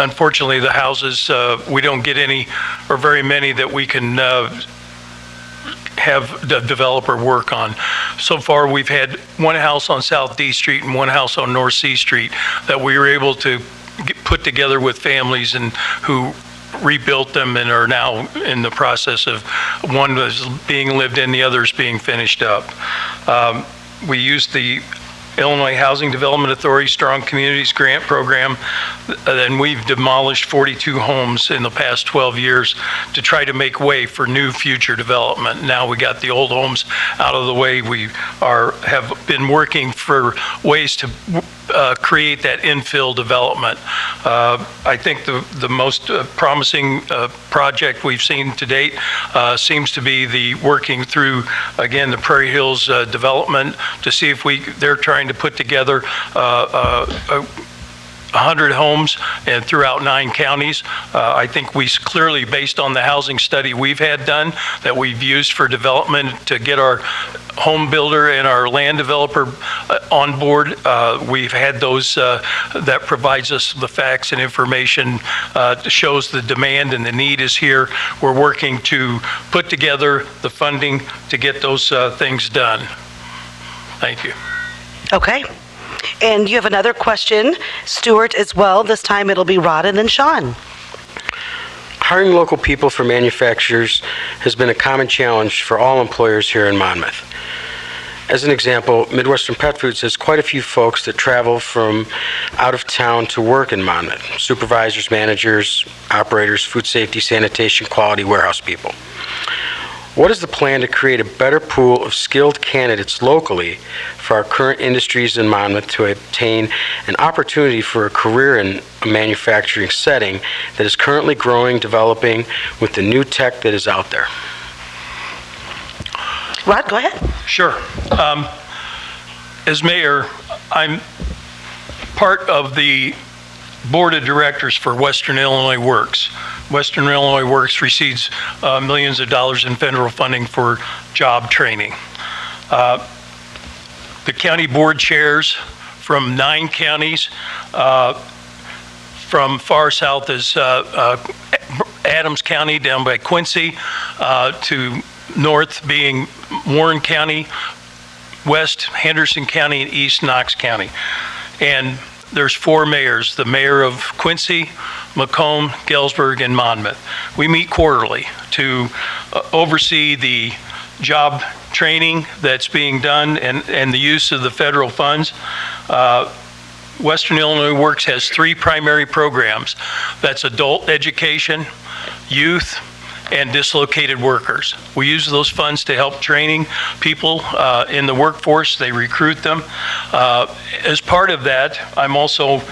unfortunately the houses, we don't get any or very many that we can have the developer work on. So far, we've had one house on South D Street and one house on North C Street that we were able to put together with families and who rebuilt them and are now in the process of one was being lived in, the other is being finished up. We used the Illinois Housing Development Authority Strong Communities Grant Program, and we've demolished 42 homes in the past 12 years to try to make way for new future development. Now we got the old homes out of the way. We have been working for ways to create that infill development. I think the most promising project we've seen to date seems to be the working through, again, the Prairie Hills development to see if they're trying to put together 100 homes and throughout 9 counties. I think we clearly, based on the housing study we've had done that we've used for development to get our home builder and our land developer on board, we've had those that provides us the facts and information shows the demand and the need is here. We're working to put together the funding to get those things done. Thank you. Okay. And you have another question, Stewart, as well. This time it'll be Rod and then Sean. Hiring local people for manufacturers has been a common challenge for all employers here in Monmouth. As an example, Midwestern Pet Foods has quite a few folks that travel from out of town to work in Monmouth: supervisors, managers, operators, food safety, sanitation, quality, warehouse people. What is the plan to create a better pool of skilled candidates locally for our current industries in Monmouth to obtain an opportunity for a career in a manufacturing setting that is currently growing, developing with the new tech that is out there? Rod, go ahead. Sure. As mayor, I'm part of the board of directors for Western Illinois Works. Western Illinois Works receives millions of dollars in federal funding for job training. The county board chairs from 9 counties, from far south as Adams County down by Quincy, to north being Warren County, west Henderson County, and east Knox County. And there's 4 mayors: the mayor of Quincy, Macomb, Galesburg, and Monmouth. We meet quarterly to oversee the job training that's being done and the use of the federal funds. Western Illinois Works has 3 primary programs. That's adult education, youth, and dislocated workers. We use those funds to help training people in the workforce. They recruit them. As part of that, I'm also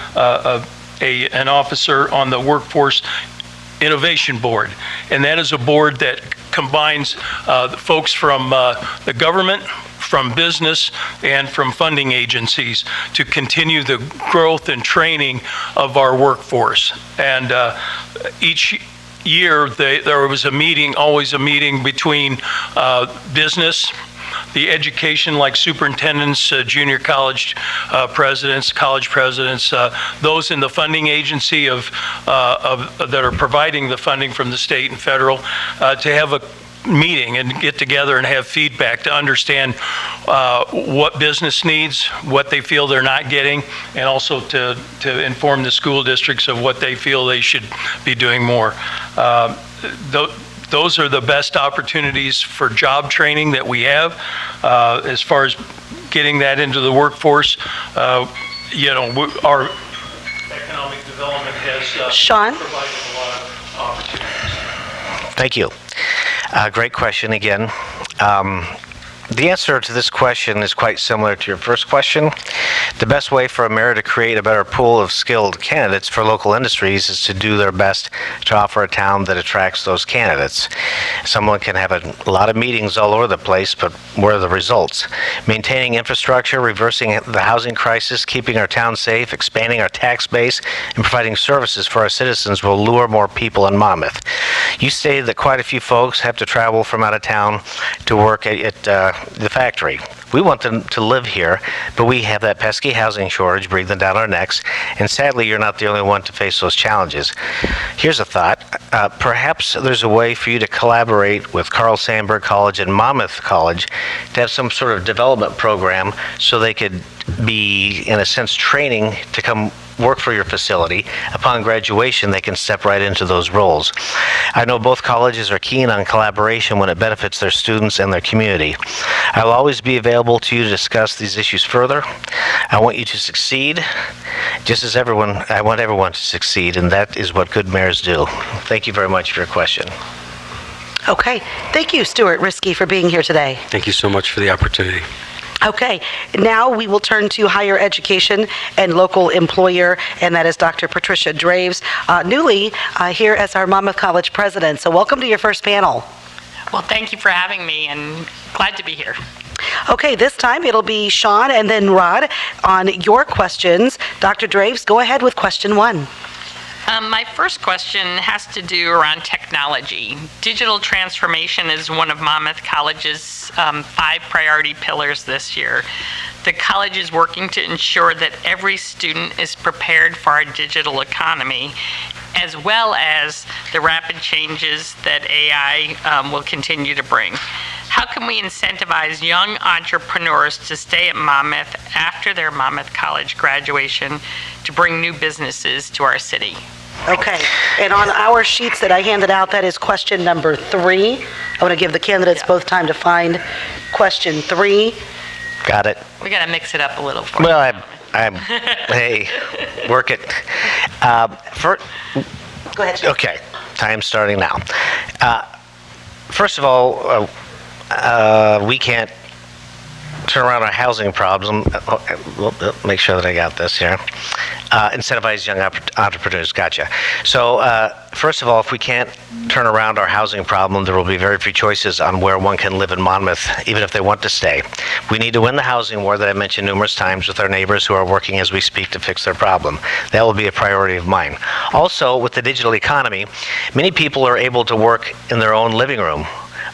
an officer on the Workforce Innovation Board, and that is a board that combines the folks from the government, from business, and from funding agencies to continue the growth and training of our workforce. And each year there was a meeting, always a meeting between business, the education like superintendents, junior college presidents, college presidents, those in the funding agency that are providing the funding from the state and federal, to have a meeting and get together and have feedback to understand what business needs, what they feel they're not getting, and also to inform the school districts of what they feel they should be doing more. Those are the best opportunities for job training that we have. As far as getting that into the workforce, our economic development has Sean? provided a lot of opportunities. Thank you. Great question again. The answer to this question is quite similar to your first question. The best way for a mayor to create a better pool of skilled candidates for local industries is to do their best to offer a town that attracts those candidates. Someone can have a lot of meetings all over the place, but where are the results? Maintaining infrastructure, reversing the housing crisis, keeping our town safe, expanding our tax base, and providing services for our citizens will lure more people in Monmouth. You stated that quite a few folks have to travel from out of town to work at the factory. We want them to live here, but we have that pesky housing shortage breathing down our necks, and sadly you're not the only one to face those challenges. Here's a thought. Perhaps there's a way for you to collaborate with Carl Sandburg College and Monmouth College to have some sort of development program so they could be, in a sense, training to come work for your facility. Upon graduation, they can step right into those roles. I know both colleges are keen on collaboration when it benefits their students and their community. I'll always be available to you to discuss these issues further. I want you to succeed, just as I want everyone to succeed, and that is what good mayors do. Thank you very much for your question. Okay. Thank you, Stewart Riske, for being here today. Thank you so much for the opportunity. Okay, now we will turn to higher education and local employer, and that is Dr. Patricia Draves, newly here as our Monmouth College president. So welcome to your first panel. Well, thank you for having me, and glad to be here. Okay, this time it'll be Sean and then Rod on your questions. Dr. Draves, go ahead with question 1. My first question has to do around technology. Digital transformation is one of Monmouth College's 5 priority pillars this year. The college is working to ensure that every student is prepared for our digital economy, as well as the rapid changes that AI will continue to bring. how can we incentivize young entrepreneurs to stay at Monmouth after their Monmouth College graduation to bring new businesses to our city? Okay, and on our sheets that I handed out, that is question number 3. I want to give the candidates both time to find question 3. Got it. We got to mix it up a little for Well, you. hey, work it. Go ahead. Okay, time starting now. First of all, we can't turn around our housing problem. Make sure that I got this here. Incentivize young entrepreneurs. Gotcha. So, first of all, if we can't turn around our housing problem, there will be very few choices on where one can live in Monmouth, even if they want to stay. We need to win the housing war that I mentioned numerous times with our neighbors who are working as we speak to fix their problem. That will be a priority of mine. Also, with the digital economy, many people are able to work in their own living room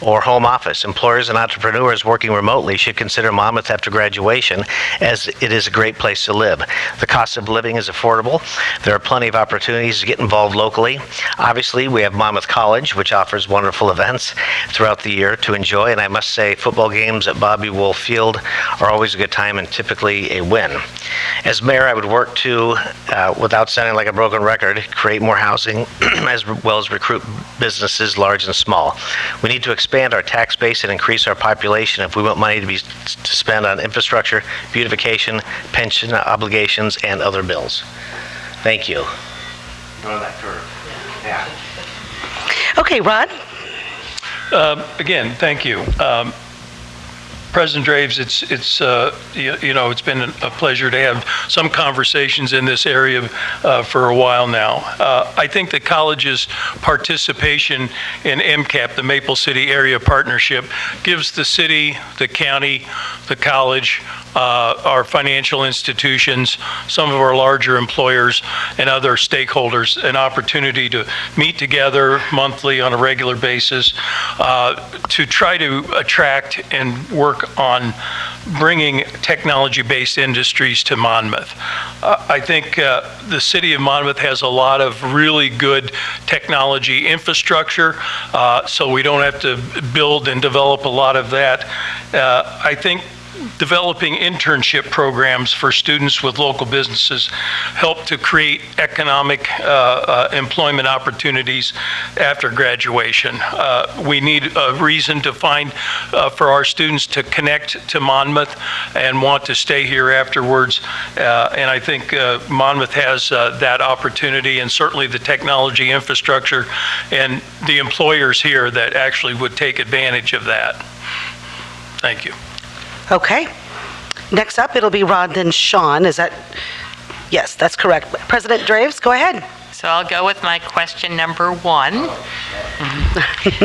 or home office. Employers and entrepreneurs working remotely should consider Monmouth after graduation, as it is a great place to live. The cost of living is affordable. There are plenty of opportunities to get involved locally. Obviously, we have Monmouth College, which offers wonderful events throughout the year to enjoy, and I must say football games at Bobby Wolf Field are always a good time and typically a win. As mayor, I would work to, without sounding like a broken record, create more housing as well as recruit businesses large and small. We need to expand our tax base and increase our population if we want money to spend on infrastructure, beautification, pension obligations, and other bills. Thank you. On that curve. Yeah. Okay, Rod? Again, thank you. President Draves, it's been a pleasure to have some conversations in this area for a while now. I think the college's participation in MCAP, the Maple City Area Partnership, gives the city, the county, the college, our financial institutions, some of our larger employers, and other stakeholders an opportunity to meet together monthly on a regular basis to try to attract and work on bringing technology-based industries to Monmouth. I think the city of Monmouth has a lot of really good technology infrastructure, so we don't have to build and develop a lot of that. I think developing internship programs for students with local businesses help to create economic employment opportunities after graduation. We need a reason to find for our students to connect to Monmouth and want to stay here afterwards. And I think Monmouth has that opportunity, and certainly the technology infrastructure and the employers here that actually would take advantage of that. Thank you. Okay. Next up, it'll be Rod, then Sean. Is that? Yes, that's correct. President Draves, go ahead. So I'll go with my question number 1.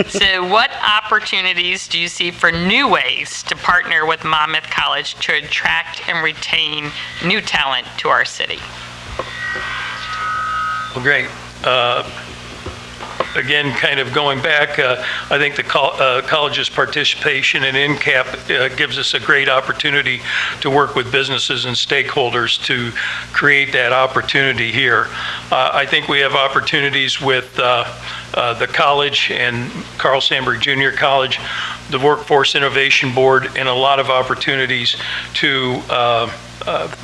So what opportunities do you see for new ways to partner with Monmouth College to attract and retain new talent to our city? Well, great. Again, kind of going back, I think the college's participation in NCAP gives us a great opportunity to work with businesses and stakeholders to create that opportunity here. I think we have opportunities with the college and Carl Sandburg Junior College, the Workforce Innovation Board, and a lot of opportunities to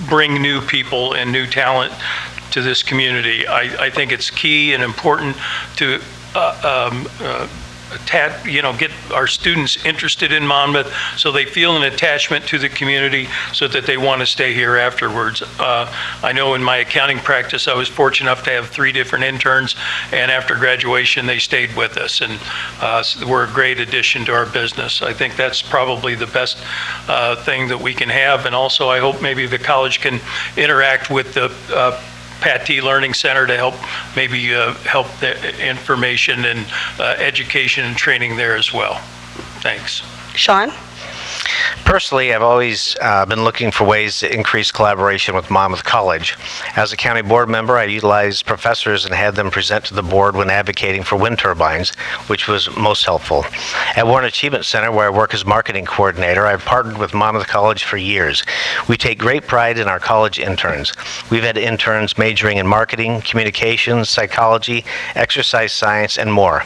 bring new people and new talent to this community. I think it's key and important to get our students interested in Monmouth so they feel an attachment to the community so that they want to stay here afterwards. I know in my accounting practice I was fortunate enough to have 3 different interns, and after graduation they stayed with us, and so we're a great addition to our business. I think that's probably the best thing that we can have, and also I hope maybe the college can interact with the Pat T. Learning Center to help help the information and education and training there as well. Thanks. Sean? Personally, I've always been looking for ways to increase collaboration with Monmouth College. As a county board member, I utilized professors and had them present to the board when advocating for wind turbines, which was most helpful. At Warren Achievement Center, where I work as marketing coordinator, I've partnered with Monmouth College for years. We take great pride in our college interns. We've had interns majoring in marketing, communications, psychology, exercise science, and more.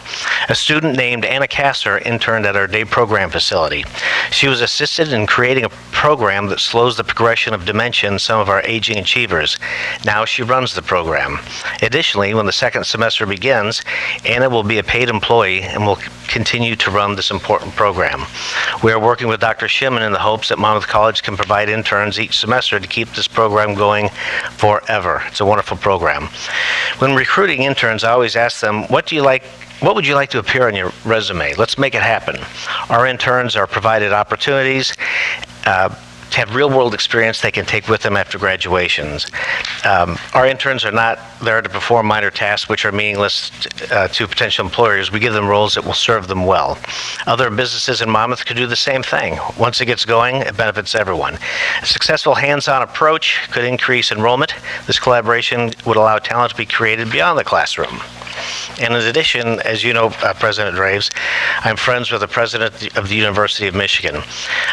A student named Anna Kasser interned at our day program facility. She was assisted in creating a program that slows the progression of dementia in some of our aging achievers. Now she runs the program. Additionally, when the second semester begins, Anna will be a paid employee and will continue to run this important program. We are working with Dr. Shimon in the hopes that Monmouth College can provide interns each semester to keep this program going forever. It's a wonderful program. When recruiting interns, I always ask them, what would you like to appear on your resume? Let's make it happen. Our interns are provided opportunities to have real-world experience they can take with them after graduations. Our interns are not there to perform minor tasks which are meaningless to potential employers. We give them roles that will serve them well. Other businesses in Monmouth could do the same thing. Once it gets going, it benefits everyone. A successful hands-on approach could increase enrollment. This collaboration would allow talent to be created beyond the classroom. And in addition, as you know, President Draves, I'm friends with the president of the University of Michigan.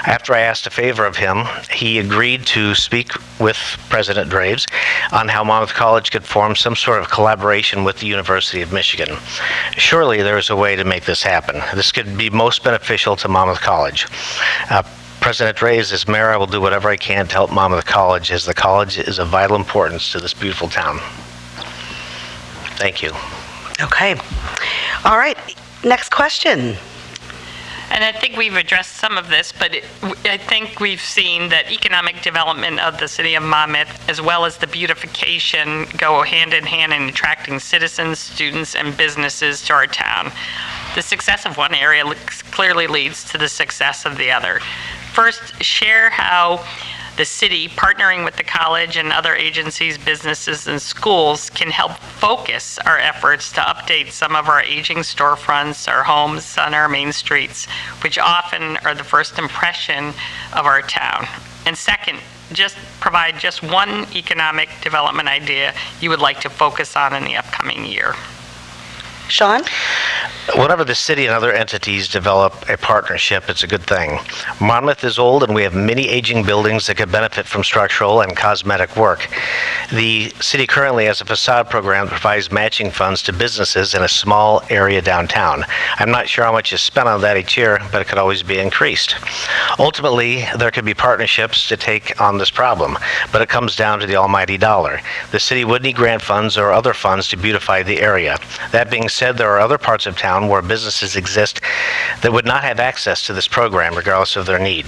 After I asked a favor of him, he agreed to speak with President Draves on how Monmouth College could form some sort of collaboration with the University of Michigan. Surely there is a way to make this happen. This could be most beneficial to Monmouth College. President Draves, as mayor, I will do whatever I can to help Monmouth College, as the college is of vital importance to this beautiful town. Thank you. Okay. All right. Next question. And I think we've addressed some of this, but I think we've seen that economic development of the city of Monmouth, as well as the beautification, go hand in hand in attracting citizens, students, and businesses to our town. The success of one area clearly leads to the success of the other. First, share how the city, partnering with the college and other agencies, businesses, and schools, can help focus our efforts to update some of our aging storefronts, our homes on our main streets, which often are the first impression of our town. And second, just provide just one economic development idea you would like to focus on in the upcoming year. Sean? Whenever the city and other entities develop a partnership, it's a good thing. Monmouth is old and we have many aging buildings that could benefit from structural and cosmetic work. The city currently has a facade program that provides matching funds to businesses in a small area downtown. I'm not sure how much is spent on that each year, but it could always be increased. Ultimately, there could be partnerships to take on this problem, but it comes down to the almighty dollar. The city would need grant funds or other funds to beautify the area. That being said, there are other parts of town where businesses exist that would not have access to this program regardless of their need.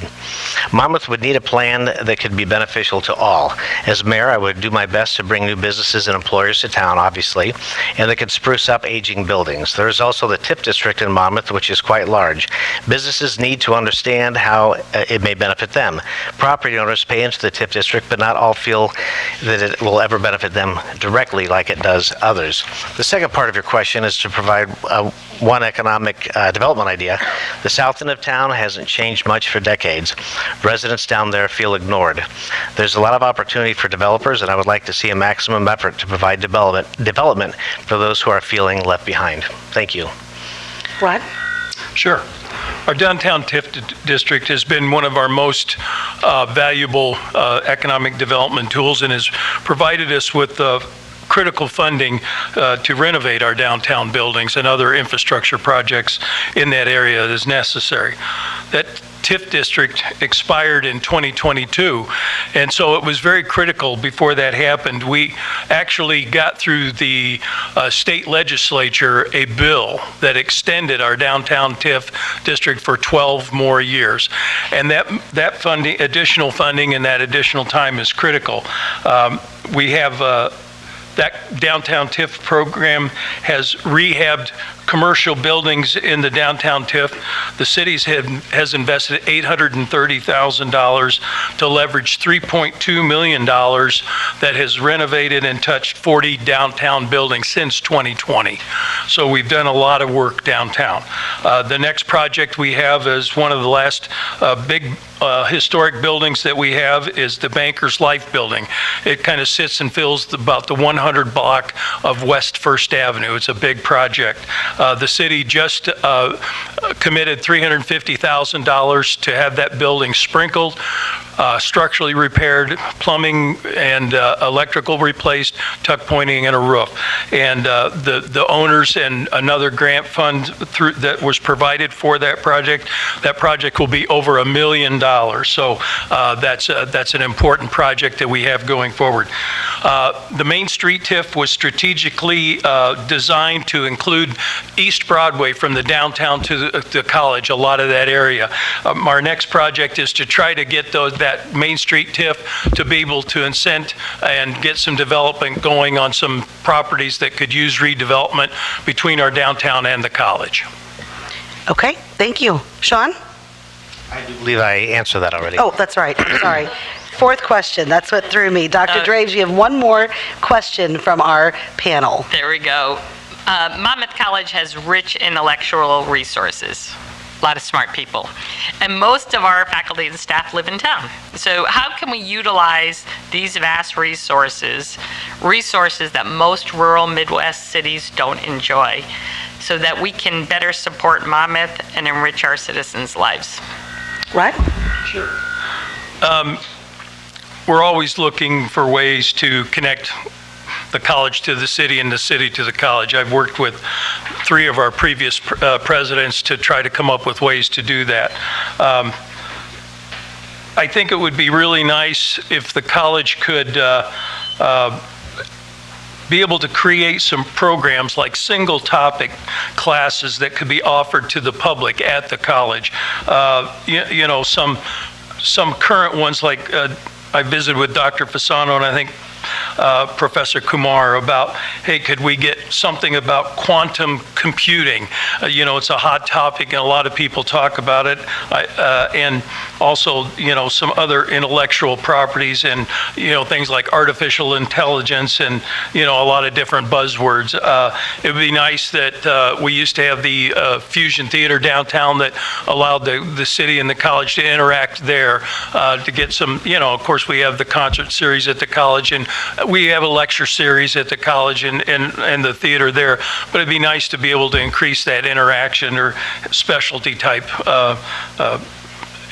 Monmouth would need a plan that could be beneficial to all. As mayor, I would do my best to bring new businesses and employers to town, obviously, and that could spruce up aging buildings. There is also the TIF district in Monmouth, which is quite large. Businesses need to understand how it may benefit them. Property owners pay into the TIF district, but not all feel that it will ever benefit them directly like it does others. The second part of your question is to provide one economic development idea. The south end of town hasn't changed much for decades. Residents down there feel ignored. There's a lot of opportunity for developers, and I would like to see a maximum effort to provide development for those who are feeling left behind. Thank you. Rod? Sure. Our downtown TIF district has been one of our most valuable economic development tools and has provided us with critical funding to renovate our downtown buildings and other infrastructure projects in that area as necessary. That TIF district expired in 2022, and so it was very critical before that happened. We actually got through the state legislature a bill that extended our downtown TIF district for 12 more years, and that funding, additional funding and that additional time is critical. We have that downtown TIF program has rehabbed commercial buildings in the downtown TIF. The city has invested $830,000 to leverage $3.2 million that has renovated and touched 40 downtown buildings since 2020. So we've done a lot of work downtown. The next project we have is one of the last big historic buildings that we have is the Bankers Life Building. It kind of sits and fills about the 100 block of West First Avenue. It's a big project. The city just committed $350,000 to have that building sprinkled, structurally repaired, plumbing and electrical replaced, tuck pointing, and a roof. And the owners and another grant fund that was provided for that project will be over $1 million. So that's an important project that we have going forward. The Main Street TIF was strategically designed to include East Broadway from the downtown to the college, a lot of that area. Our next project is to try to get that Main Street TIF to be able to incent and get some development going on some properties that could use redevelopment between our downtown and the college. Okay, thank you. Sean? I do believe I answered that already. Oh, that's right. I'm sorry. Fourth question. That's what threw me. Dr. Draves, you have one more question from our panel. There we go. Monmouth College has rich intellectual resources, a lot of smart people, and most of our faculty and staff live in town. So how can we utilize these vast resources that most rural Midwest cities don't enjoy, so that we can better support Monmouth and enrich our citizens' lives? Right? Sure. We're always looking for ways to connect the college to the city and the city to the college. I've worked with 3 of our previous presidents to try to come up with ways to do that. I think it would be really nice if the college could be able to create some programs like single topic classes that could be offered to the public at the college. Some current ones, like I visited with Dr. Fasano and I think Professor Kumar about, hey, could we get something about quantum computing? It's a hot topic and a lot of people talk about it. And also, some other intellectual properties and, things like artificial intelligence and, a lot of different buzzwords. It would be nice that we used to have the Fusion Theater downtown that allowed the city and the college to interact there to get some, of course, we have the concert series at the college and we have a lecture series at the college and the theater there, but it'd be nice to be able to increase that interaction or specialty type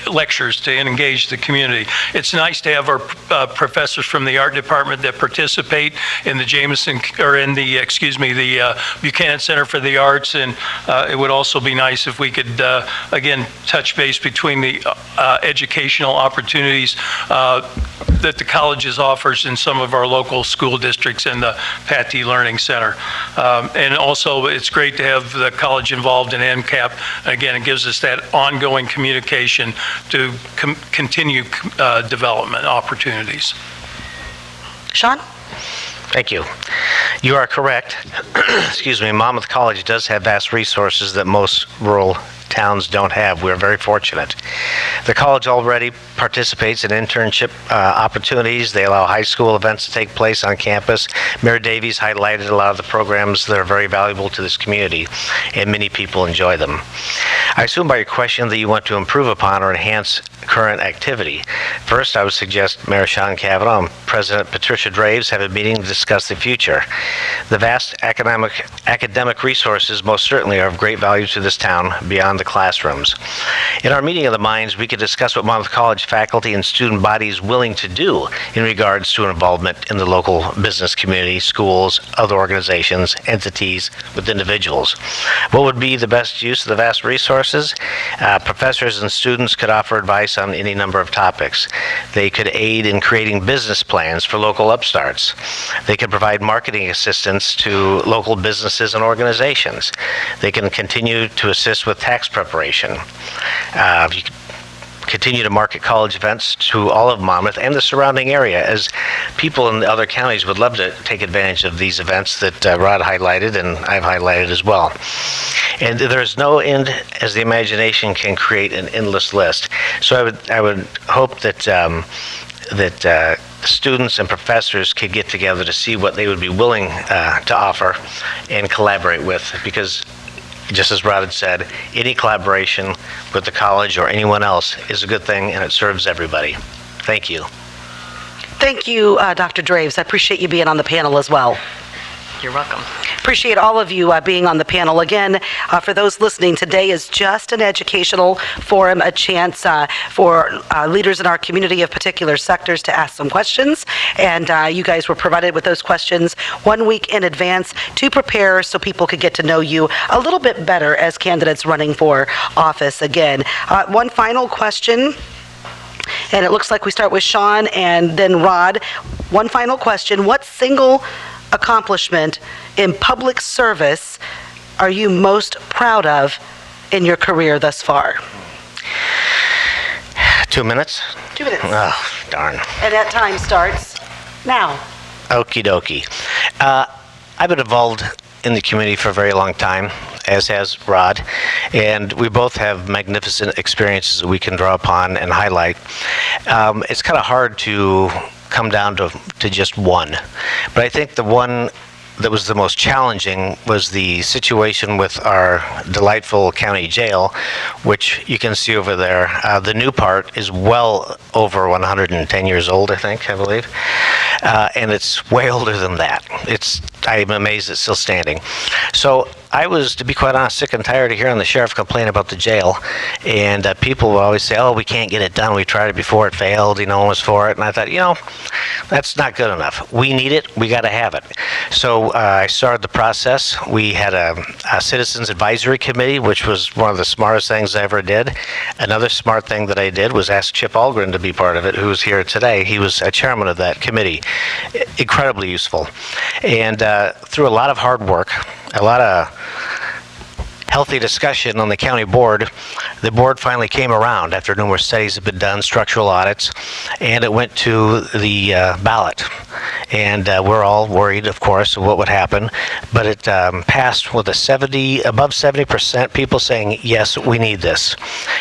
lectures to engage the community. It's nice to have our professors from the art department that participate in the Jamieson, or in the, the Buchanan Center for the Arts, and it would also be nice if we could, again, touch base between the educational opportunities that the colleges offers in some of our local school districts and the Pat Learning Center. And also, it's great to have the college involved in NCAP. Again, it gives us that ongoing communication to continue development opportunities. Sean? Thank you. You are correct. Excuse me, Monmouth College does have vast resources that most rural towns don't have. We're very fortunate. The college already participates in internship opportunities. They allow high school events to take place on campus. Mayor Davies highlighted a lot of the programs that are very valuable to this community, and many people enjoy them. I assume by your question that you want to improve upon or enhance current activity. First, I would suggest Mayor Sean Cavanaugh and President Patricia Draves have a meeting to discuss the future. The vast academic resources most certainly are of great value to this town beyond the classrooms. In our meeting of the minds, we could discuss what Monmouth College faculty and student body is willing to do in regards to involvement in the local business community, schools, other organizations, entities, with individuals. What would be the best use of the vast resources? Professors and students could offer advice on any number of topics. They could aid in creating business plans for local upstarts. They could provide marketing assistance to local businesses and organizations. They can continue to assist with tax preparation. You could continue to market college events to all of Monmouth and the surrounding area, as people in the other counties would love to take advantage of these events that Rod highlighted and I've highlighted as well. And there's no end, as the imagination can create an endless list. So I would hope that students and professors could get together to see what they would be willing to offer and collaborate with, because just as Rod had said, any collaboration with the college or anyone else is a good thing, and it serves everybody. Thank you. Thank you, Dr. Draves. I appreciate you being on the panel as well. You're welcome. Appreciate all of you being on the panel. Again, for those listening, today is just an educational forum, a chance for leaders in our community of particular sectors to ask some questions. And you guys were provided with those questions 1 week in advance to prepare so people could get to know you a little bit better as candidates running for office again. One final question. And it looks like we start with Sean and then Rod. One final question. What single accomplishment in public service are you most proud of in your career thus far? 2 minutes? 2 minutes. Oh, darn. And that time starts now. Okie dokie. I've been involved in the community for a very long time, as has Rod, and we both have magnificent experiences that we can draw upon and highlight. It's kind of hard to come down to just one, but I think the one that was the most challenging was the situation with our delightful county jail, which you can see over there. The new part is well over 110 years old, I believe, and it's way older than that. I'm amazed it's still standing. So I was, to be quite honest, sick and tired of hearing the sheriff complain about the jail, and people would always say, oh, we can't get it done. We tried it before, it failed, no one was for it. And I thought, that's not good enough. We need it, we got to have it. So I started the process. We had a citizens advisory committee, which was one of the smartest things I ever did. Another smart thing that I did was ask Chip Algren to be part of it, who's here today. He was a chairman of that committee. Incredibly useful. And through a lot of hard work, a lot of healthy discussion on the county board, the board finally came around after numerous studies had been done, structural audits, and it went to the ballot. And we're all worried, of course, of what would happen, but it passed with above 70% people saying, yes, we need this.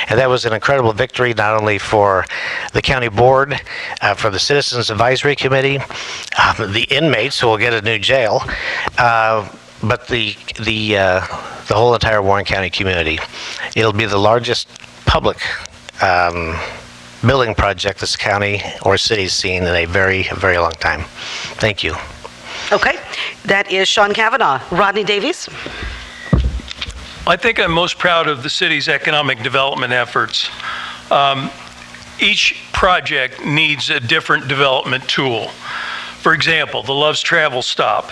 And that was an incredible victory, not only for the county board, for the Citizens Advisory Committee, the inmates who will get a new jail, but the whole entire Warren County community. It'll be the largest public building project this county or city's seen in a very, very long time. Thank you. Okay, that is Sean Cavanaugh. Rodney Davies? I think I'm most proud of the city's economic development efforts. Each project needs a different development tool. For example, the Love's Travel Stop.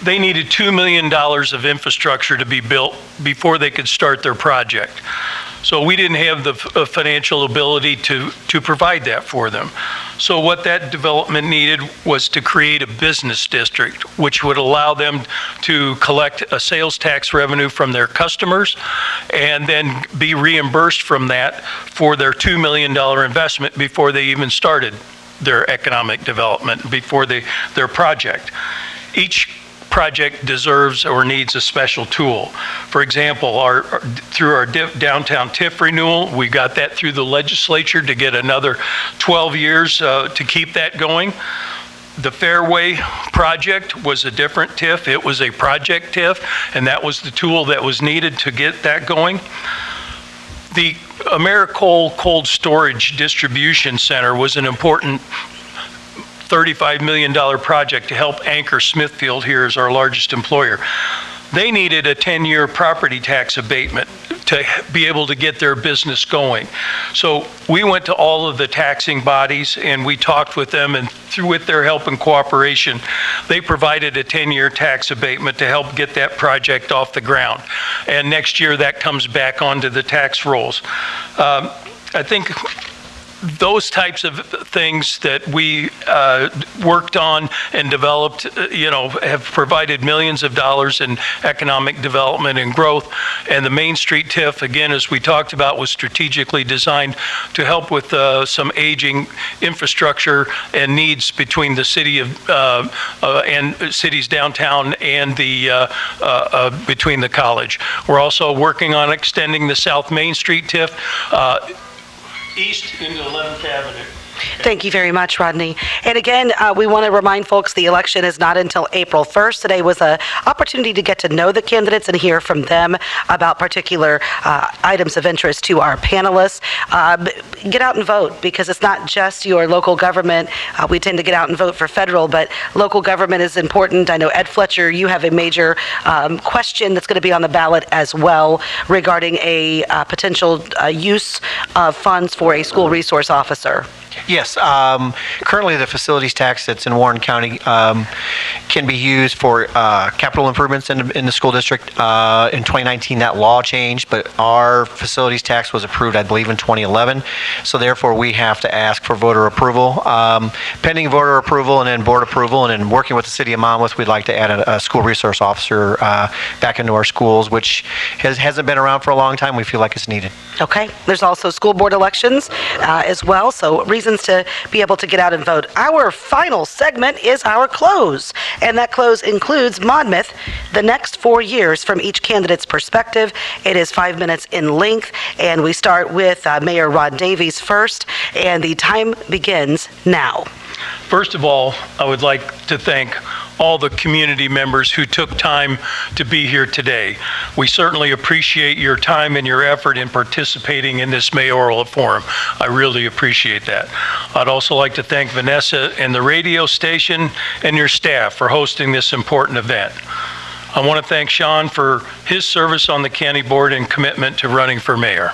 They needed $2 million of infrastructure to be built before they could start their project. So we didn't have the financial ability to provide that for them. So what that development needed was to create a business district, which would allow them to collect a sales tax revenue from their customers and then be reimbursed from that for their $2 million investment before they even started their economic development, before their project. Each project deserves or needs a special tool. For example, through our downtown TIF renewal, we got that through the legislature to get another 12 years to keep that going. The Fairway project was a different TIF. It was a project TIF, and that was the tool that was needed to get that going. The Americold Cold Storage Distribution Center was an important $35 million project to help anchor Smithfield here as our largest employer. They needed a 10-year property tax abatement to be able to get their business going. So we went to all of the taxing bodies and we talked with them, and with their help and cooperation, they provided a 10-year tax abatement to help get that project off the ground. And next year that comes back onto the tax rolls. I think those types of things that we worked on and developed, have provided millions of dollars in economic development and growth. And the Main Street TIF, again, as we talked about, was strategically designed to help with some aging infrastructure and needs between the city of and cities downtown and the between the college. We're also working on extending the South Main Street TIF east into 11th Avenue. Thank you very much, Rodney. And again, we want to remind folks the election is not until April 1st. Today was an opportunity to get to know the candidates and hear from them about particular items of interest to our panelists. Get out and vote, because it's not just your local government. We tend to get out and vote for federal, but local government is important. I know, Ed Fletcher, you have a major question that's going to be on the ballot as well regarding a potential use of funds for a school resource officer. Yes, currently the facilities tax that's in Warren County can be used for capital improvements in the school district. In 2019, that law changed, but our facilities tax was approved, I believe, in 2011. So therefore, we have to ask for voter approval. Pending voter approval and then board approval, and then working with the city of Monmouth, we'd like to add a school resource officer back into our schools, which hasn't been around for a long time. We feel like it's needed. Okay. There's also school board elections as well, so reasons to be able to get out and vote. Our final segment is our close, and that close includes Monmouth, the next 4 years from each candidate's perspective. It is 5 minutes in length, and we start with Mayor Rod Davies first, and the time begins now. First of all, I would like to thank all the community members who took time to be here today. We certainly appreciate your time and your effort in participating in this mayoral forum. I really appreciate that. I'd also like to thank Vanessa and the radio station and your staff for hosting this important event. I want to thank Sean for his service on the county board and commitment to running for mayor.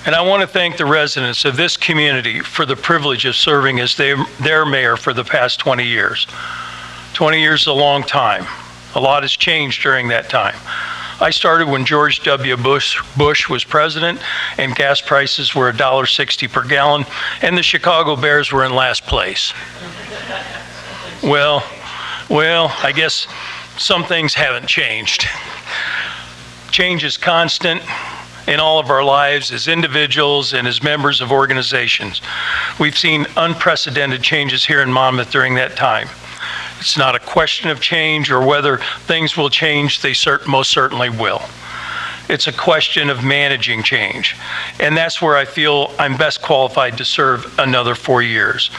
And I want to thank the residents of this community for the privilege of serving as their mayor for the past 20 years. 20 years is a long time. A lot has changed during that time. I started when George W. Bush was president, and gas prices were $1.60 per gallon, and the Chicago Bears were in last place. Well, I guess some things haven't changed. Change is constant in all of our lives as individuals and as members of organizations. We've seen unprecedented changes here in Monmouth during that time. It's not a question of change or whether things will change. They most certainly will. It's a question of managing change. And that's where I feel I'm best qualified to serve another 4 years.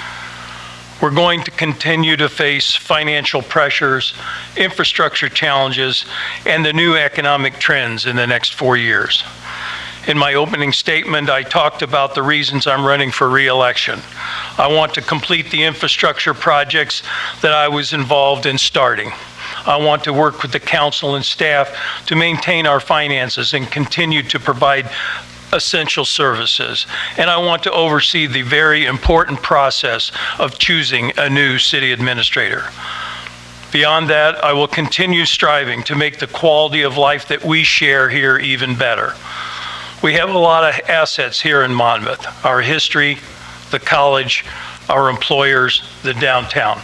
We're going to continue to face financial pressures, infrastructure challenges, and the new economic trends in the next 4 years. In my opening statement, I talked about the reasons I'm running for re-election. I want to complete the infrastructure projects that I was involved in starting. I want to work with the council and staff to maintain our finances and continue to provide essential services. And I want to oversee the very important process of choosing a new city administrator. Beyond that, I will continue striving to make the quality of life that we share here even better. We have a lot of assets here in Monmouth: our history, the college, our employers, the downtown.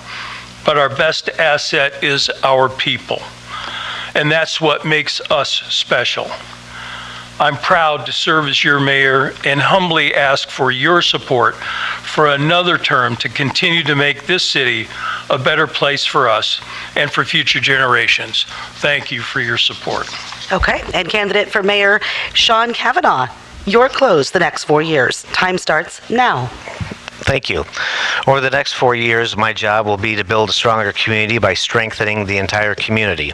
But our best asset is our people. And that's what makes us special. I'm proud to serve as your mayor and humbly ask for your support for another term to continue to make this city a better place for us and for future generations. Thank you for your support. Okay, and candidate for mayor, Sean Cavanaugh, your close the next 4 years. Time starts now. Thank you. Over the next 4 years, my job will be to build a stronger community by strengthening the entire community.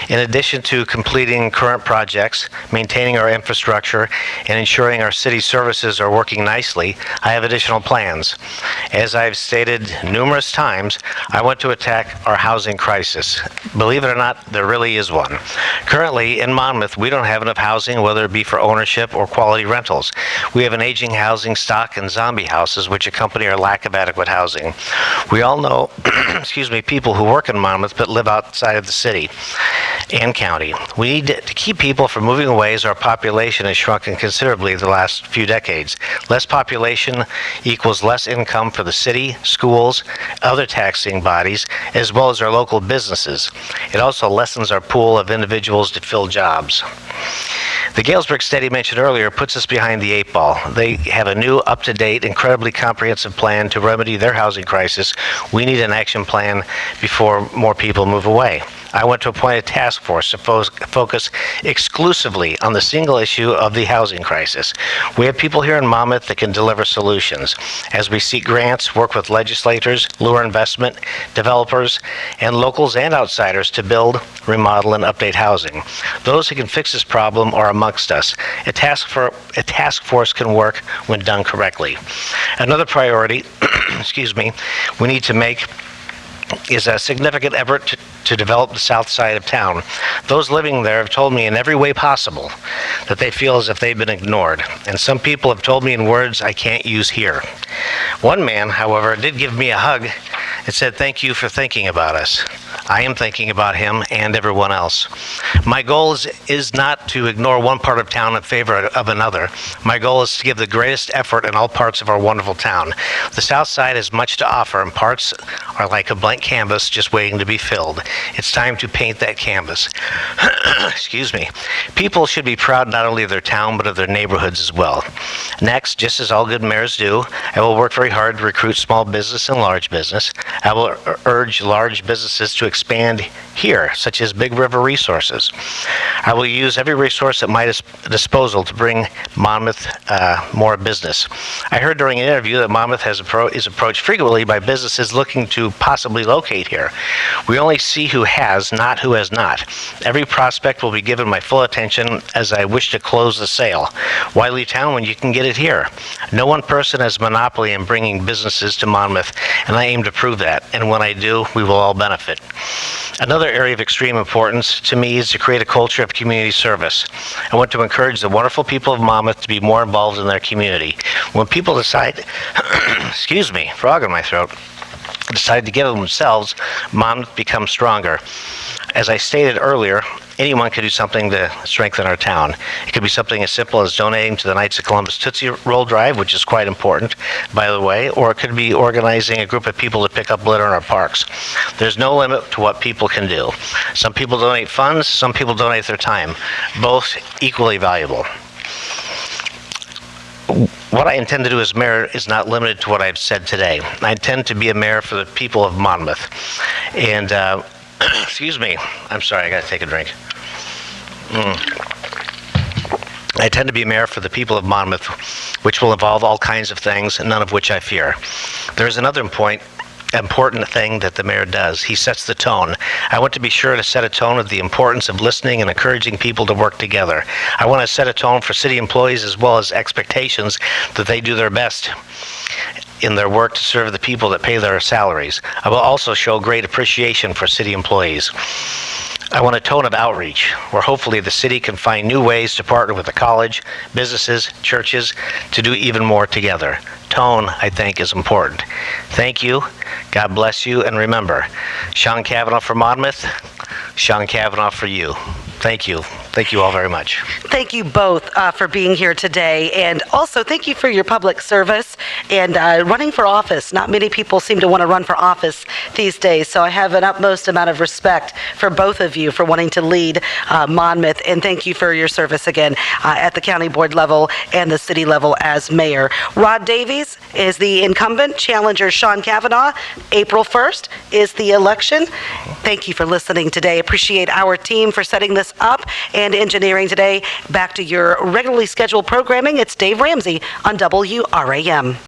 In addition to completing current projects, maintaining our infrastructure, and ensuring our city services are working nicely, I have additional plans. As I've stated numerous times, I want to attack our housing crisis. Believe it or not, there really is one. Currently, in Monmouth, we don't have enough housing, whether it be for ownership or quality rentals. We have an aging housing stock and zombie houses, which accompany our lack of adequate housing. We all know, people who work in Monmouth but live outside of the city. and county. We need to keep people from moving away as our population has shrunken considerably the last few decades. Less population equals less income for the city, schools, other taxing bodies, as well as our local businesses. It also lessens our pool of individuals to fill jobs. The Galesburg study mentioned earlier puts us behind the 8 ball. They have a new, up-to-date, incredibly comprehensive plan to remedy their housing crisis. We need an action plan before more people move away. I want to appoint a task force to focus exclusively on the single issue of the housing crisis. We have people here in Monmouth that can deliver solutions. As we seek grants, work with legislators, lure investment, developers, and locals and outsiders to build, remodel, and update housing. Those who can fix this problem are amongst us. A task force can work when done correctly. Another priority, we need to make is a significant effort to develop the south side of town. Those living there have told me in every way possible that they feel as if they've been ignored, and some people have told me in words I can't use here. One man, however, did give me a hug and said, "Thank you for thinking about us." I am thinking about him and everyone else. My goal is not to ignore one part of town in favor of another. My goal is to give the greatest effort in all parts of our wonderful town. The south side has much to offer, and parts are like a blank canvas just waiting to be filled. It's time to paint that canvas. Excuse me. People should be proud not only of their town, but of their neighborhoods as well. Next, just as all good mayors do, I will work very hard to recruit small business and large business. I will urge large businesses to expand here, such as Big River Resources. I will use every resource at my disposal to bring Monmouth more business. I heard during an interview that Monmouth is approached frequently by businesses looking to possibly locate here. We only see who has, not who has not. Every prospect will be given my full attention as I wish to close the sale. Why leave town when you can get it here? No one person has monopoly in bringing businesses to Monmouth, and I aim to prove that. And when I do, we will all benefit. Another area of extreme importance to me is to create a culture of community service. I want to encourage the wonderful people of Monmouth to be more involved in their community. When people decide, excuse me, frog in my throat, decide to give of themselves, Monmouth becomes stronger. As I stated earlier, anyone can do something to strengthen our town. It could be something as simple as donating to the Knights of Columbus Tootsie Roll Drive, which is quite important, by the way, or it could be organizing a group of people to pick up litter in our parks. There's no limit to what people can do. Some people donate funds, some people donate their time, both equally valuable. What I intend to do as mayor is not limited to what I've said today. I intend to be a mayor for the people of Monmouth. And, excuse me, I'm sorry, I gotta take a drink. I intend to be a mayor for the people of Monmouth, which will involve all kinds of things, none of which I fear. There is another important thing that the mayor does. He sets the tone. I want to be sure to set a tone of the importance of listening and encouraging people to work together. I want to set a tone for city employees as well as expectations that they do their best in their work to serve the people that pay their salaries. I will also show great appreciation for city employees. I want a tone of outreach where hopefully the city can find new ways to partner with the college, businesses, churches to do even more together. Tone, I think, is important. Thank you. God bless you. And remember, Sean Cavanaugh for Monmouth, Sean Cavanaugh for you. Thank you. Thank you all very much. Thank you both for being here today, and also thank you for your public service and running for office. Not many people seem to want to run for office these days, so I have an utmost amount of respect for both of you for wanting to lead Monmouth, and thank you for your service again at the county board level and the city level as mayor. Rod Davies is the incumbent. Challenger Sean Cavanaugh. April 1st is the election. Thank you for listening today. Appreciate our team for setting this up and engineering today. Back to your regularly scheduled programming. It's Dave Ramsey on WRAM.